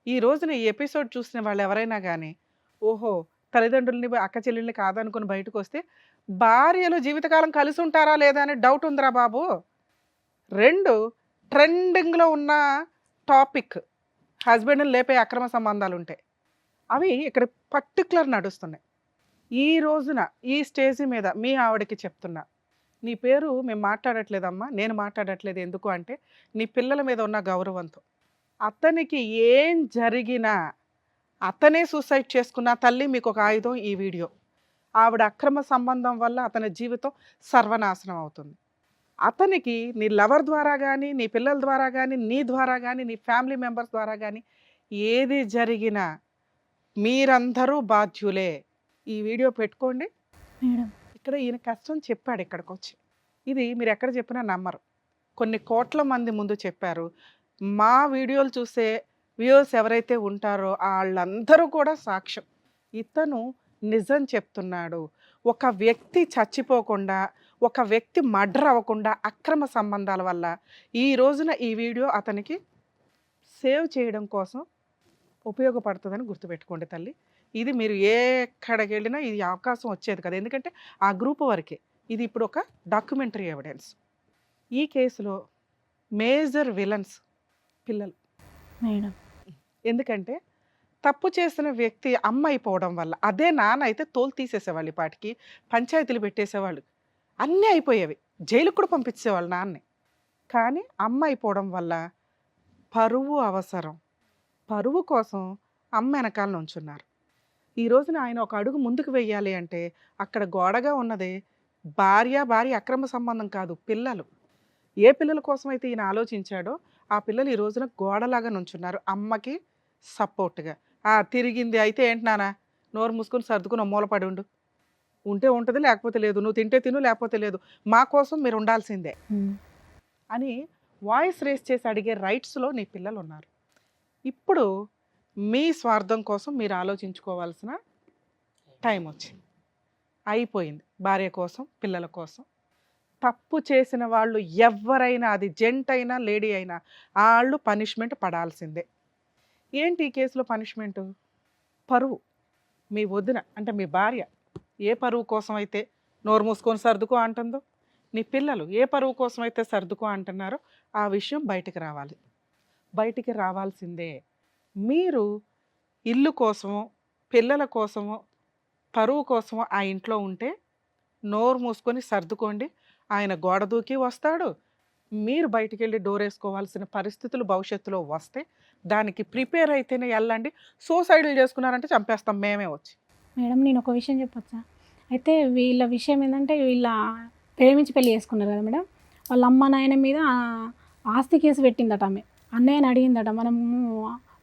ఈ రోజున ఈ ఎపిసోడ్ చూసిన వాళ్ళు ఎవరైనా కానీ ఓహో తల్లిదండ్రులని అక్క చెల్లెల్ని కాదనుకుని బయటకు వస్తే భార్యలు జీవితకాలం కలిసి ఉంటారా లేదా అనే డౌట్ ఉందిరా బాబు. 2 ట్రెండింగ్లో ఉన్న టాపిక్ హస్బెండ్ని లేపే అక్రమ సంబంధాలు ఉంటాయి, అవి ఇక్కడ పర్టికులర్ నడుస్తున్నాయి. ఈ రోజున ఈ స్టేజ్ మీద మీ ఆవిడకి చెప్తున్నా, నీ పేరు మేము మాట్లాడట్లేదమ్మా, నేను మాట్లాడట్లేదు. ఎందుకు అంటే నీ పిల్లల మీద ఉన్న గౌరవంతో. అతనికి ఏం జరిగినా అతనే సూసైడ్ చేసుకున్న తల్లి మీకు ఒక ఆయుధం ఈ వీడియో. ఆవిడ అక్రమ సంబంధం వల్ల అతని జీవితం సర్వనాశనం అవుతుంది. అతనికి నీ లవర్ ద్వారా కానీ, నీ పిల్లల ద్వారా కానీ, నీ ద్వారా కానీ, నీ ఫ్యామిలీ మెంబర్స్ ద్వారా కానీ ఏది జరిగినా మీరందరూ బాధ్యులే. ఈ వీడియో పెట్టుకోండి. మేడం ఇక్కడ ఈయన కష్టం చెప్పాడు ఇక్కడికి వచ్చి. ఇది మీరు ఎక్కడ చెప్పినా నమ్మరు. కొన్ని కోట్ల మంది ముందు చెప్పారు. మా వీడియోలు చూసే వ్యూవర్స్ ఎవరైతే ఉంటారో వాళ్ళందరూ కూడా సాక్ష్యం. ఇతను నిజం చెప్తున్నాడు. ఒక వ్యక్తి చచ్చిపోకుండా, ఒక వ్యక్తి మర్డర్ అవ్వకుండా అక్రమ సంబంధాల వల్ల ఈ రోజున ఈ వీడియో అతనికి సేవ్ చేయడం కోసం ఉపయోగపడుతుందని గుర్తుపెట్టుకోండి తల్లి. ఇది మీరు ఎక్కడికి వెళ్ళినా ఇది అవకాశం వచ్చేది కదా, ఎందుకంటే ఆ గ్రూప్ వరకే. ఇది ఇప్పుడు ఒక డాక్యుమెంటరీ ఎవిడెన్స్. ఈ కేసులో మేజర్ విలన్స్ పిల్లలు. మేడం ఎందుకంటే తప్పు చేసిన వ్యక్తి అమ్మ అయిపోవడం వల్ల, అదే నాన్న అయితే తోలు తీసేసేవాళ్ళు, ఈ పాటికి పంచాయతీలు పెట్టేసేవాళ్ళు, అన్నీ అయిపోయేవి, జైలుకు కూడా పంపించేవాళ్ళు నాన్నే. కానీ అమ్మ అయిపోవడం వల్ల పరువు అవసరం, పరువు కోసం అమ్మ వెనకాల నుంచున్నారు. ఈ రోజున ఆయన ఒక అడుగు ముందుకు వెయ్యాలి అంటే అక్కడ గోడగా ఉన్నది భార్య అక్రమ సంబంధం కాదు, పిల్లలు. ఏ పిల్లల కోసం అయితే ఈయన ఆలోచించాడో ఆ పిల్లలు ఈ రోజున గోడలాగా నుంచున్నారు అమ్మకి సపోర్ట్గా. తిరిగింది అయితే ఏంటి నాన్న, నోరు మూసుకొని సర్దుకుని మూలపడి ఉంటే ఉంటుంది, లేకపోతే లేదు, నువ్వు తింటే తిను లేకపోతే లేదు, మా కోసం మీరు ఉండాల్సిందే అని వాయిస్ రేస్ చేసి అడిగే రైట్స్లో నీ పిల్లలు ఉన్నారు. ఇప్పుడు మీ స్వార్థం కోసం మీరు ఆలోచించుకోవాల్సిన టైం వచ్చింది, అయిపోయింది. భార్య కోసం, పిల్లల కోసం. తప్పు చేసిన వాళ్ళు ఎవరైనా, అది జెంట్ అయినా లేడీ అయినా, వాళ్ళు పనిష్మెంట్ పడాల్సిందే. ఏంటి ఈ కేసులో పనిష్మెంటు? పరువు. మీ వదిన అంటే మీ భార్య ఏ పరువు కోసం అయితే నోరు మూసుకొని సర్దుకో అంటుందో, నీ పిల్లలు ఏ పరువు కోసం అయితే సర్దుకో అంటున్నారో ఆ విషయం బయటికి రావాల్సిందే. మీరు ఇల్లు కోసమో పిల్లల కోసమో పరువు కోసమో ఆ ఇంట్లో ఉంటే నోరు మూసుకొని సర్దుకోండి. ఆయన గోడ దూకి వస్తాడు, మీరు బయటికి వెళ్ళి డోర్ వేసుకోవాల్సిన పరిస్థితులు భవిష్యత్తులో వస్తే దానికి ప్రిపేర్ అయితేనే వెళ్ళండి. సూసైడ్లు చేసుకున్నారంటే చంపేస్తాం మేమే వచ్చి. మేడం నేను ఒక విషయం చెప్పొచ్చా? అయితే వీళ్ళ విషయం ఏంటంటే వీళ్ళ ప్రేమించి పెళ్లి చేసుకున్నారు కదా మేడం. వాళ్ళ అమ్మ నాయన మీద ఆస్తి కేసు పెట్టిందట. ఆమె అన్నయ్యని అడిగిందట, మనము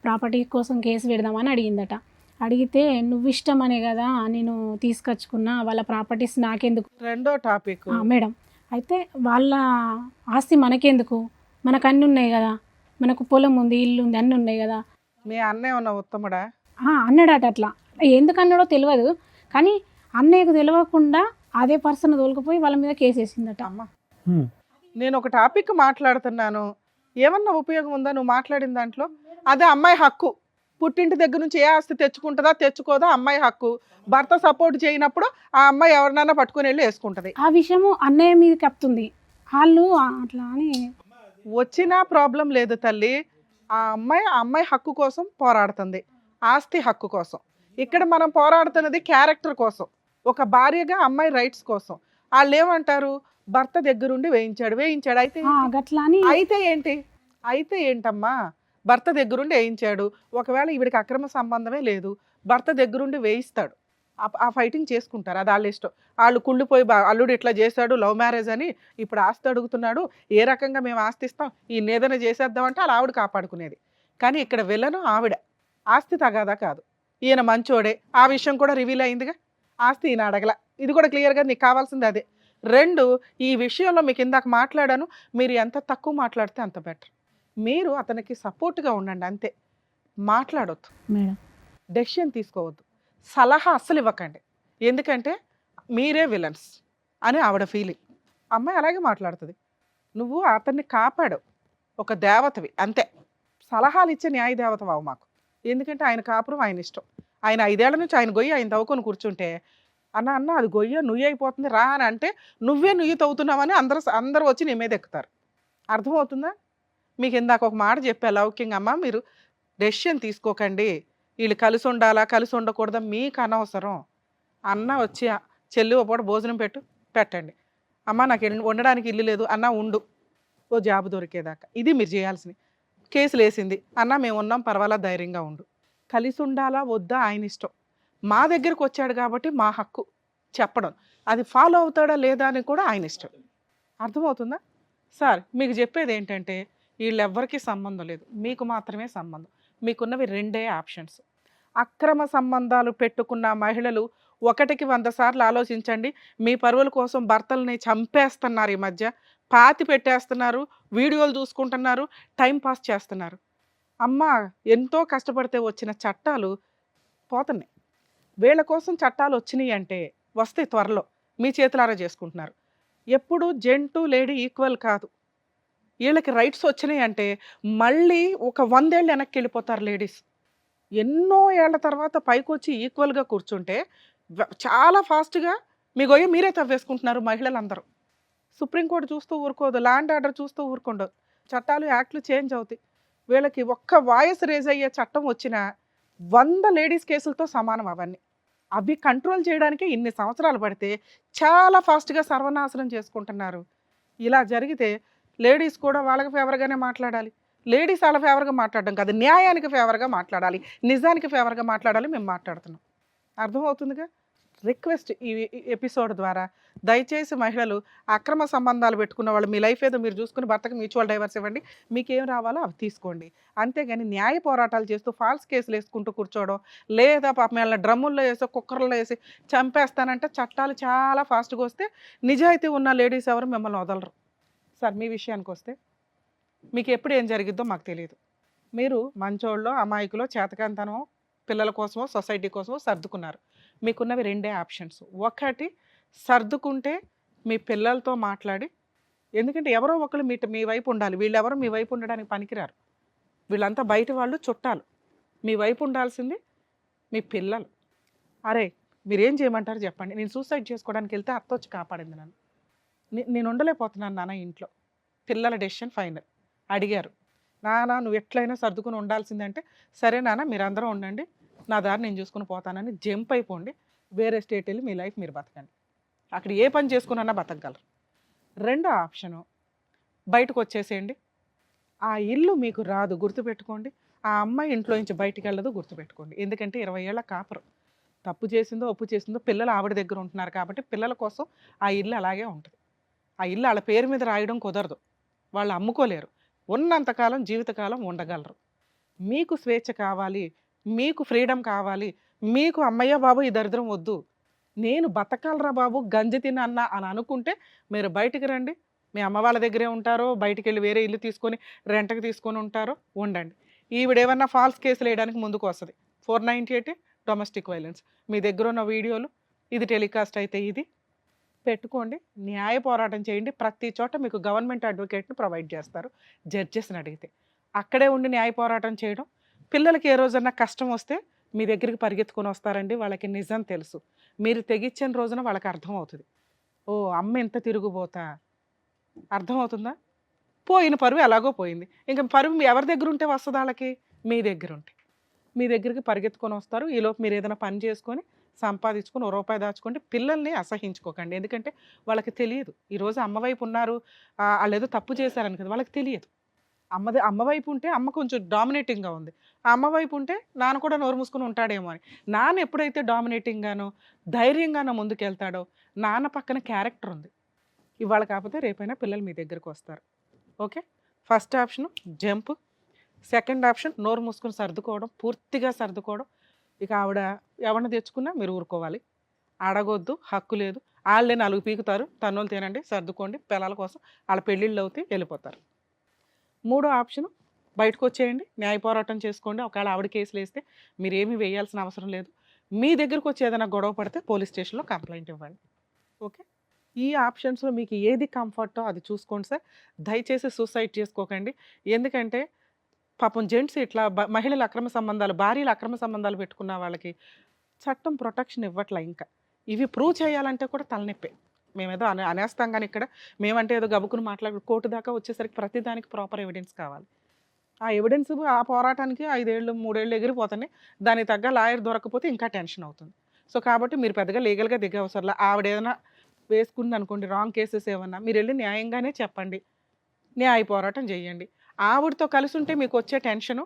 ప్రాపర్టీ కోసం కేసు పెడదామని అడిగిందట. అడిగితే నువ్వు ఇష్టం అనే కదా నేను తీసుకొచ్చుకున్నా, వాళ్ళ ప్రాపర్టీస్ నాకెందుకు. రెండో టాపిక్ మేడం అయితే వాళ్ళ ఆస్తి మనకెందుకు, మనకు అన్నీ ఉన్నాయి కదా, మనకు పొలం ఉంది, ఇల్లు ఉంది, అన్నీ ఉన్నాయి కదా. మీ అన్నయ్య ఉన్న ఉత్తముడా? అన్నాడట. అట్లా ఎందుకు అన్నాడో తెలియదు, కానీ అన్నయ్యకు తెలియకుండా అదే పర్సన్ తోలుకుపోయి వాళ్ళ మీద కేసు వేసిందట. అమ్మ నేను ఒక టాపిక్ మాట్లాడుతున్నాను, ఏమన్నా ఉపయోగం ఉందా నువ్వు మాట్లాడిన దాంట్లో? అదే అమ్మాయి హక్కు. పుట్టింటి దగ్గర నుంచి ఏ ఆస్తి తెచ్చుకుంటుందా తెచ్చుకోదా అమ్మాయి హక్కు. భర్త సపోర్ట్ చేయనప్పుడు ఆ అమ్మాయి ఎవరినైనా పట్టుకుని వెళ్ళి వేసుకుంటుంది. ఆ విషయము అన్నయ్య మీద కప్తుంది. వాళ్ళు అట్లా అని వచ్చినా ప్రాబ్లం లేదు తల్లి. ఆ అమ్మాయి హక్కు కోసం పోరాడుతుంది, ఆస్తి హక్కు కోసం. ఇక్కడ మనం పోరాడుతున్నది క్యారెక్టర్ కోసం, ఒక భార్యగా అమ్మాయి రైట్స్ కోసం. వాళ్ళు ఏమంటారు, భర్త దగ్గరుండి వేయించాడు అయితే గట్లా అని అయితే ఏంటమ్మా, భర్త దగ్గరుండి వేయించాడు. ఒకవేళ ఈవిడికి అక్రమ సంబంధమే లేదు, భర్త దగ్గరుండి వేయిస్తాడు. ఆ ఫైటింగ్ చేసుకుంటారు, అది వాళ్ళ ఇష్టం. వాళ్ళు కుళ్ళిపోయి అల్లుడు ఇట్లా చేశాడు, లవ్ మ్యారేజ్ అని ఇప్పుడు ఆస్తి అడుగుతున్నాడు, ఏ రకంగా మేము ఆస్తి ఇస్తాం, ఈ ఏదైనా చేసేద్దామంటే అలా ఆవిడ కాపాడుకునేది. కానీ ఇక్కడ విలను ఆవిడ, ఆస్తి తగాదా కాదు. ఈయన మంచోడే, ఆ విషయం కూడా రివీల్ అయిందిగా. ఆస్తి ఈయన అడగల, ఇది కూడా క్లియర్గా నీకు కావాల్సింది అదే. 2, ఈ విషయంలో మీకు ఇందాక మాట్లాడాను, మీరు ఎంత తక్కువ మాట్లాడితే అంత బెటర్. మీరు అతనికి సపోర్ట్గా ఉండండి అంతే, మాట్లాడొద్దు, మేడం. డెసిషన్ తీసుకోవద్దు, సలహా అస్సలు ఇవ్వకండి. ఎందుకంటే మీరే విలన్స్ అని ఆవిడ ఫీలింగ్. అమ్మాయి అలాగే మాట్లాడుతుంది. నువ్వు అతన్ని కాపాడు, ఒక దేవతవి అంతే. సలహాలు ఇచ్చే న్యాయ దేవతవావు మాకు. ఎందుకంటే ఆయన కాపురం ఆయన ఇష్టం. ఆయన 5 ఏళ్ల నుంచి ఆయన గొయ్యి ఆయన తవ్వుకొని కూర్చుంటే, అన్న అది గొయ్య నుయ్యి అయిపోతుంది రా అని అంటే, నువ్వే నుయ్యి తవ్వుతున్నావని అందరూ వచ్చి నీ మీద ఎక్కుతారు. అర్థమవుతుందా? మీకు ఇందాక ఒక మాట చెప్పా లౌక్యంగా, అమ్మ మీరు డెసిషన్ తీసుకోకండి, వీళ్ళు కలిసి ఉండాలా కలిసి ఉండకూడదా మీకు అనవసరం. అన్న వచ్చి చెల్లి ఓ పూట భోజనం పెట్టండి, అమ్మ నాకు ఉండడానికి ఇల్లు లేదు అన్న ఉండు, ఓ జాబ్ దొరికేదాకా. ఇది మీరు చేయాల్సింది. కేసులు వేసింది అన్న మేము ఉన్నాం పర్వాలా ధైర్యంగా ఉండు. కలిసి ఉండాలా వద్దా ఆయన ఇష్టం. మా దగ్గరకు వచ్చాడు కాబట్టి మా హక్కు చెప్పడం, అది ఫాలో అవుతాడా లేదా అని కూడా ఆయన ఇష్టం. అర్థమవుతుందా? సార్ మీకు చెప్పేది ఏంటంటే, వీళ్ళెవ్వరికీ సంబంధం లేదు, మీకు మాత్రమే సంబంధం. మీకున్నవి 2 ఆప్షన్స్. అక్రమ సంబంధాలు పెట్టుకున్న మహిళలు 1కి 100 సార్లు ఆలోచించండి. మీ పరువుల కోసం భర్తల్ని చంపేస్తున్నారు, ఈ మధ్య పాతి పెట్టేస్తున్నారు, వీడియోలు చూసుకుంటున్నారు, టైం పాస్ చేస్తున్నారు. అమ్మ ఎంతో కష్టపడితే వచ్చిన చట్టాలు పోతున్నాయి. వీళ్ళ కోసం చట్టాలు వచ్చినాయి అంటే వస్తాయి త్వరలో, మీ చేతులారా చేసుకుంటున్నారు. ఎప్పుడు జెంటు లేడీ ఈక్వల్ కాదు. వీళ్ళకి రైట్స్ వచ్చినాయి అంటే మళ్ళీ ఒక 100 ఏళ్ళు వెనక్కి వెళ్ళిపోతారు లేడీస్. ఎన్నో ఏళ్ల తర్వాత పైకి వచ్చి ఈక్వల్గా కూర్చుంటే చాలా ఫాస్ట్గా మీ గొయ్య మీరే తవ్వేసుకుంటున్నారు మహిళలందరూ. సుప్రీంకోర్టు చూస్తూ ఊరుకోదు, ల్యాండ్ ఆర్డర్ చూస్తూ ఊరుకోండదు, చట్టాలు యాక్ట్లు చేంజ్ అవుతాయి. వీళ్ళకి ఒక్క వాయిస్ రేజ్ అయ్యే చట్టం వచ్చినా 100 లేడీస్ కేసులతో సమానం అవన్నీ. అవి కంట్రోల్ చేయడానికి ఇన్ని సంవత్సరాలు పడితే చాలా ఫాస్ట్గా సర్వనాశనం చేసుకుంటున్నారు. ఇలా జరిగితే లేడీస్ కూడా వాళ్ళకి ఫేవర్గానే మాట్లాడాలి. లేడీస్ వాళ్ళ ఫేవర్గా మాట్లాడడం కాదు, న్యాయానికి ఫేవర్గా మాట్లాడాలి, నిజానికి ఫేవర్గా మాట్లాడాలి. మేము మాట్లాడుతున్నాం, అర్థమవుతుందిగా. రిక్వెస్ట్ ఈ ఎపిసోడ్ ద్వారా దయచేసి మహిళలు అక్రమ సంబంధాలు పెట్టుకున్న వాళ్ళు మీ లైఫ్ ఏదో మీరు చూసుకుని భర్తకి మ్యూచువల్ డైవర్స్ ఇవ్వండి, మీకేం రావాలో అవి తీసుకోండి. అంతేగాని న్యాయ పోరాటాలు చేస్తూ ఫాల్స్ కేసులు వేసుకుంటూ కూర్చోవడం, లేదా పాపం వీళ్ళని డ్రమ్ముల్లో వేసి కుక్కర్లో వేసి చంపేస్తానంటే చట్టాలు చాలా ఫాస్ట్గా వస్తే నిజాయితీ ఉన్న లేడీస్ ఎవరు మిమ్మల్ని వదలరు. సార్ మీ విషయానికి వస్తే మీకు ఎప్పుడు ఏం జరిగిద్దో మాకు తెలియదు. మీరు మంచోళ్ళో అమాయకులో చేతకంతనమో పిల్లల కోసమో సొసైటీ కోసమో సర్దుకున్నారు. మీకున్నవి 2 ఆప్షన్స్. ఒకటి సర్దుకుంటే మీ పిల్లలతో మాట్లాడి, ఎందుకంటే ఎవరో ఒకరు మీ వైపు ఉండాలి, వీళ్ళెవరో మీ వైపు ఉండడానికి పనికిరారు, వీళ్ళంతా బయట వాళ్ళు చుట్టాలు. మీ వైపు ఉండాల్సింది మీ పిల్లలు. అరే మీరేం చేయమంటారు చెప్పండి, నేను సూసైడ్ చేసుకోవడానికి వెళ్తే అత్త వచ్చి కాపాడింది నన్ను, నేను ఉండలేకపోతున్నాను నాన్న ఇంట్లో, పిల్లల డెసిషన్ ఫైనల్. అడిగారు, నాన్న నువ్వు ఎట్లయినా సర్దుకుని ఉండాల్సిందంటే, సరే నాన్న మీరందరూ ఉండండి, నా దారి నేను చూసుకుని పోతానని జంప్ అయిపోండి, వేరే స్టేట్ వెళ్ళి మీ లైఫ్ మీరు బతకండి, అక్కడ ఏ పని చేసుకున్నా బతకగలరు. 2వ ఆప్షను బయటకు వచ్చేసేయండి, ఆ ఇల్లు మీకు రాదు గుర్తుపెట్టుకోండి, ఆ అమ్మాయి ఇంట్లో నుంచి బయటికి వెళ్ళదు గుర్తుపెట్టుకోండి. ఎందుకంటే 20 ఏళ్ల కాపురం, తప్పు చేసిందో ఒప్పు చేసిందో పిల్లలు ఆవిడ దగ్గర ఉంటున్నారు కాబట్టి పిల్లల కోసం ఆ ఇల్లు అలాగే ఉంటుంది. ఆ ఇల్లు వాళ్ళ పేరు మీద రాయడం కుదరదు, వాళ్ళు అమ్ముకోలేరు, ఉన్నంతకాలం జీవితకాలం ఉండగలరు. మీకు స్వేచ్ఛ కావాలి, మీకు ఫ్రీడమ్ కావాలి, మీకు అమ్మయ్య బాబు ఈ దరిద్రం వద్దు, నేను బతకాలరా బాబు గంజి తినన్నా అని అనుకుంటే మీరు బయటికి రండి. మీ అమ్మ వాళ్ళ దగ్గరే ఉంటారో బయటికి వెళ్ళి వేరే ఇల్లు తీసుకొని రెంట్కి తీసుకొని ఉంటారో ఉండండి. ఈవిడేమన్నా ఫాల్స్ కేసులు వేయడానికి ముందుకు వస్తుంది. 498 డొమెస్టిక్ వైలెన్స్. మీ దగ్గర ఉన్న వీడియోలు ఇది టెలికాస్ట్ అయితే ఇది పెట్టుకోండి, న్యాయ పోరాటం చేయండి. ప్రతి చోట మీకు గవర్నమెంట్ అడ్వకేట్ని ప్రొవైడ్ చేస్తారు, జడ్జెస్ని అడిగితే అక్కడే ఉండి న్యాయ పోరాటం చేయడం. పిల్లలకి ఏ రోజన్నా కష్టం వస్తే మీ దగ్గరికి పరిగెత్తుకొని వస్తారండి, వాళ్ళకి నిజం తెలుసు. మీరు తెగిచ్చిన రోజున వాళ్ళకి అర్థమవుతుంది, ఓ అమ్మ ఎంత తిరుగుబోతా, అర్థమవుతుందా. పోయిన పరువు ఎలాగో పోయింది, ఇంకా పరువు ఎవరి దగ్గర ఉంటే వస్తుంది వాళ్ళకి, మీ దగ్గర ఉంటే మీ దగ్గరికి పరిగెత్తుకొని వస్తారు. ఈలోపు మీరు ఏదైనా పని చేసుకొని సంపాదించుకొని ఓ రూపాయి దాచుకోండి. పిల్లల్ని అసహించుకోకండి. ఎందుకంటే వాళ్ళకి తెలియదు. ఈరోజు అమ్మ వైపు ఉన్నారు, వాళ్ళు ఏదో తప్పు చేశారని కదా, వాళ్ళకి తెలియదు. అమ్మ వైపు ఉంటే అమ్మ కొంచెం డామినేటింగ్గా ఉంది, ఆ అమ్మ వైపు ఉంటే నాన్న కూడా నోరు మూసుకొని ఉంటాడేమో అని. నాన్న ఎప్పుడైతే డామినేటింగ్గానో ధైర్యంగానో ముందుకెళ్తాడో, నాన్న పక్కన క్యారెక్టర్ ఉంది. ఇవాళ కాకపోతే రేపైనా పిల్లలు మీ దగ్గరకు వస్తారు. Okay, first option jump, second option నోరు మూసుకొని సర్దుకోవడం, పూర్తిగా సర్దుకోవడం. ఇక ఆవిడ ఎవరిని తెచ్చుకున్నా మీరు ఊరుకోవాలి, అడగొద్దు, హక్కు లేదు. వాళ్ళే 4 పీకుతారు, తన్నులు తినండి, సర్దుకోండి, పిల్లల కోసం వాళ్ళ పెళ్ళిళ్ళు అవుతాయి, వెళ్ళిపోతారు. మూడో ఆప్షన్ బయటకు వచ్చేయండి, న్యాయ పోరాటం చేసుకోండి. ఒకవేళ ఆవిడ కేసులు వేస్తే మీరు ఏమీ వేయాల్సిన అవసరం లేదు. మీ దగ్గరకు వచ్చి ఏదైనా గొడవ పడితే పోలీస్ స్టేషన్లో కంప్లైంట్ ఇవ్వండి. ఓకే, ఈ ఆప్షన్స్లో మీకు ఏది కంఫర్టో అది చూసుకోండి సార్. దయచేసి సూసైడ్ చేసుకోకండి. ఎందుకంటే పాపం జెంట్స్ ఇట్లా మహిళల అక్రమ సంబంధాలు, భార్యల అక్రమ సంబంధాలు పెట్టుకున్న వాళ్ళకి చట్టం ప్రొటెక్షన్ ఇవ్వట్లే. ఇంకా ఇవి ప్రూవ్ చేయాలంటే కూడా తలనొప్పే. మేమేదో అనేస్తాం కానీ ఇక్కడ మేమంటే ఏదో గబుకుని మాట్లాడు, కోర్టు దాకా వచ్చేసరికి ప్రతిదానికి ప్రాపర్ ఎవిడెన్స్ కావాలి. ఆ ఎవిడెన్స్ ఆ పోరాటానికి 5 ఏళ్ళు 3 ఏళ్ళు ఎగిరిపోతున్నాయి. దానికి తగ్గ లాయర్ దొరకకపోతే ఇంకా టెన్షన్ అవుతుంది. సో కాబట్టి మీరు పెద్దగా లీగల్గా దిగే అవసరంలా. ఆవిడ ఏదైనా వేసుకుంది అనుకోండి రాంగ్ కేసెస్ ఏమన్నా, మీరు వెళ్ళి న్యాయంగానే చెప్పండి, న్యాయ పోరాటం చేయండి. ఆవిడతో కలిసి ఉంటే మీకు వచ్చే టెన్షను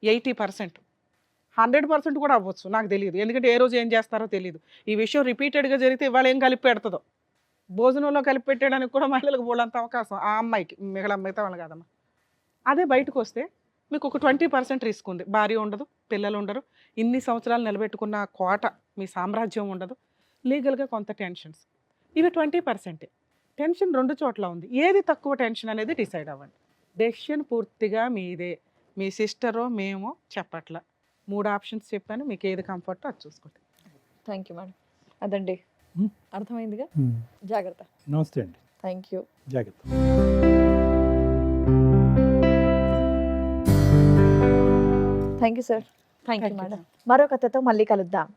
80%, 100% కూడా అవ్వచ్చు, నాకు తెలియదు. ఎందుకంటే ఏ రోజు ఏం చేస్తారో తెలియదు. ఈ విషయం రిపీటెడ్గా జరిగితే ఇవాళ ఏం కలిపి పెడుతుందో, భోజనంలో కలిపి పెట్టడానికి కూడా మహిళలకు బోలంత అవకాశం ఆ అమ్మాయికి, మిగతా వాళ్ళు కాదమ్మా. అదే బయటకు వస్తే మీకు ఒక 20% రిస్క్ ఉంది. భార్య ఉండదు, పిల్లలు ఉండరు, ఇన్ని సంవత్సరాలు నిలబెట్టుకున్న కోట మీ సామ్రాజ్యం ఉండదు, లీగల్గా కొంత టెన్షన్స్. ఇవి 20%. టెన్షన్ 2 చోట్ల ఉంది. ఏది తక్కువ టెన్షన్ అనేది డిసైడ్ అవ్వండి. డెసిషన్ పూర్తిగా మీదే. మీ సిస్టరో మేమో చెప్పట్లా. 3 ఆప్షన్స్ చెప్పాను, మీకు ఏది కంఫర్టో అది చూసుకోండి. Thank you madam. అదండి, అర్థమైందిగా. జాగ్రత్త. నమస్తే అండి. Thank you. జాగ్రత్త. Thank you sir. Thank you Thank you. Madam. మరో కథతో మళ్ళీ కలుద్దాం.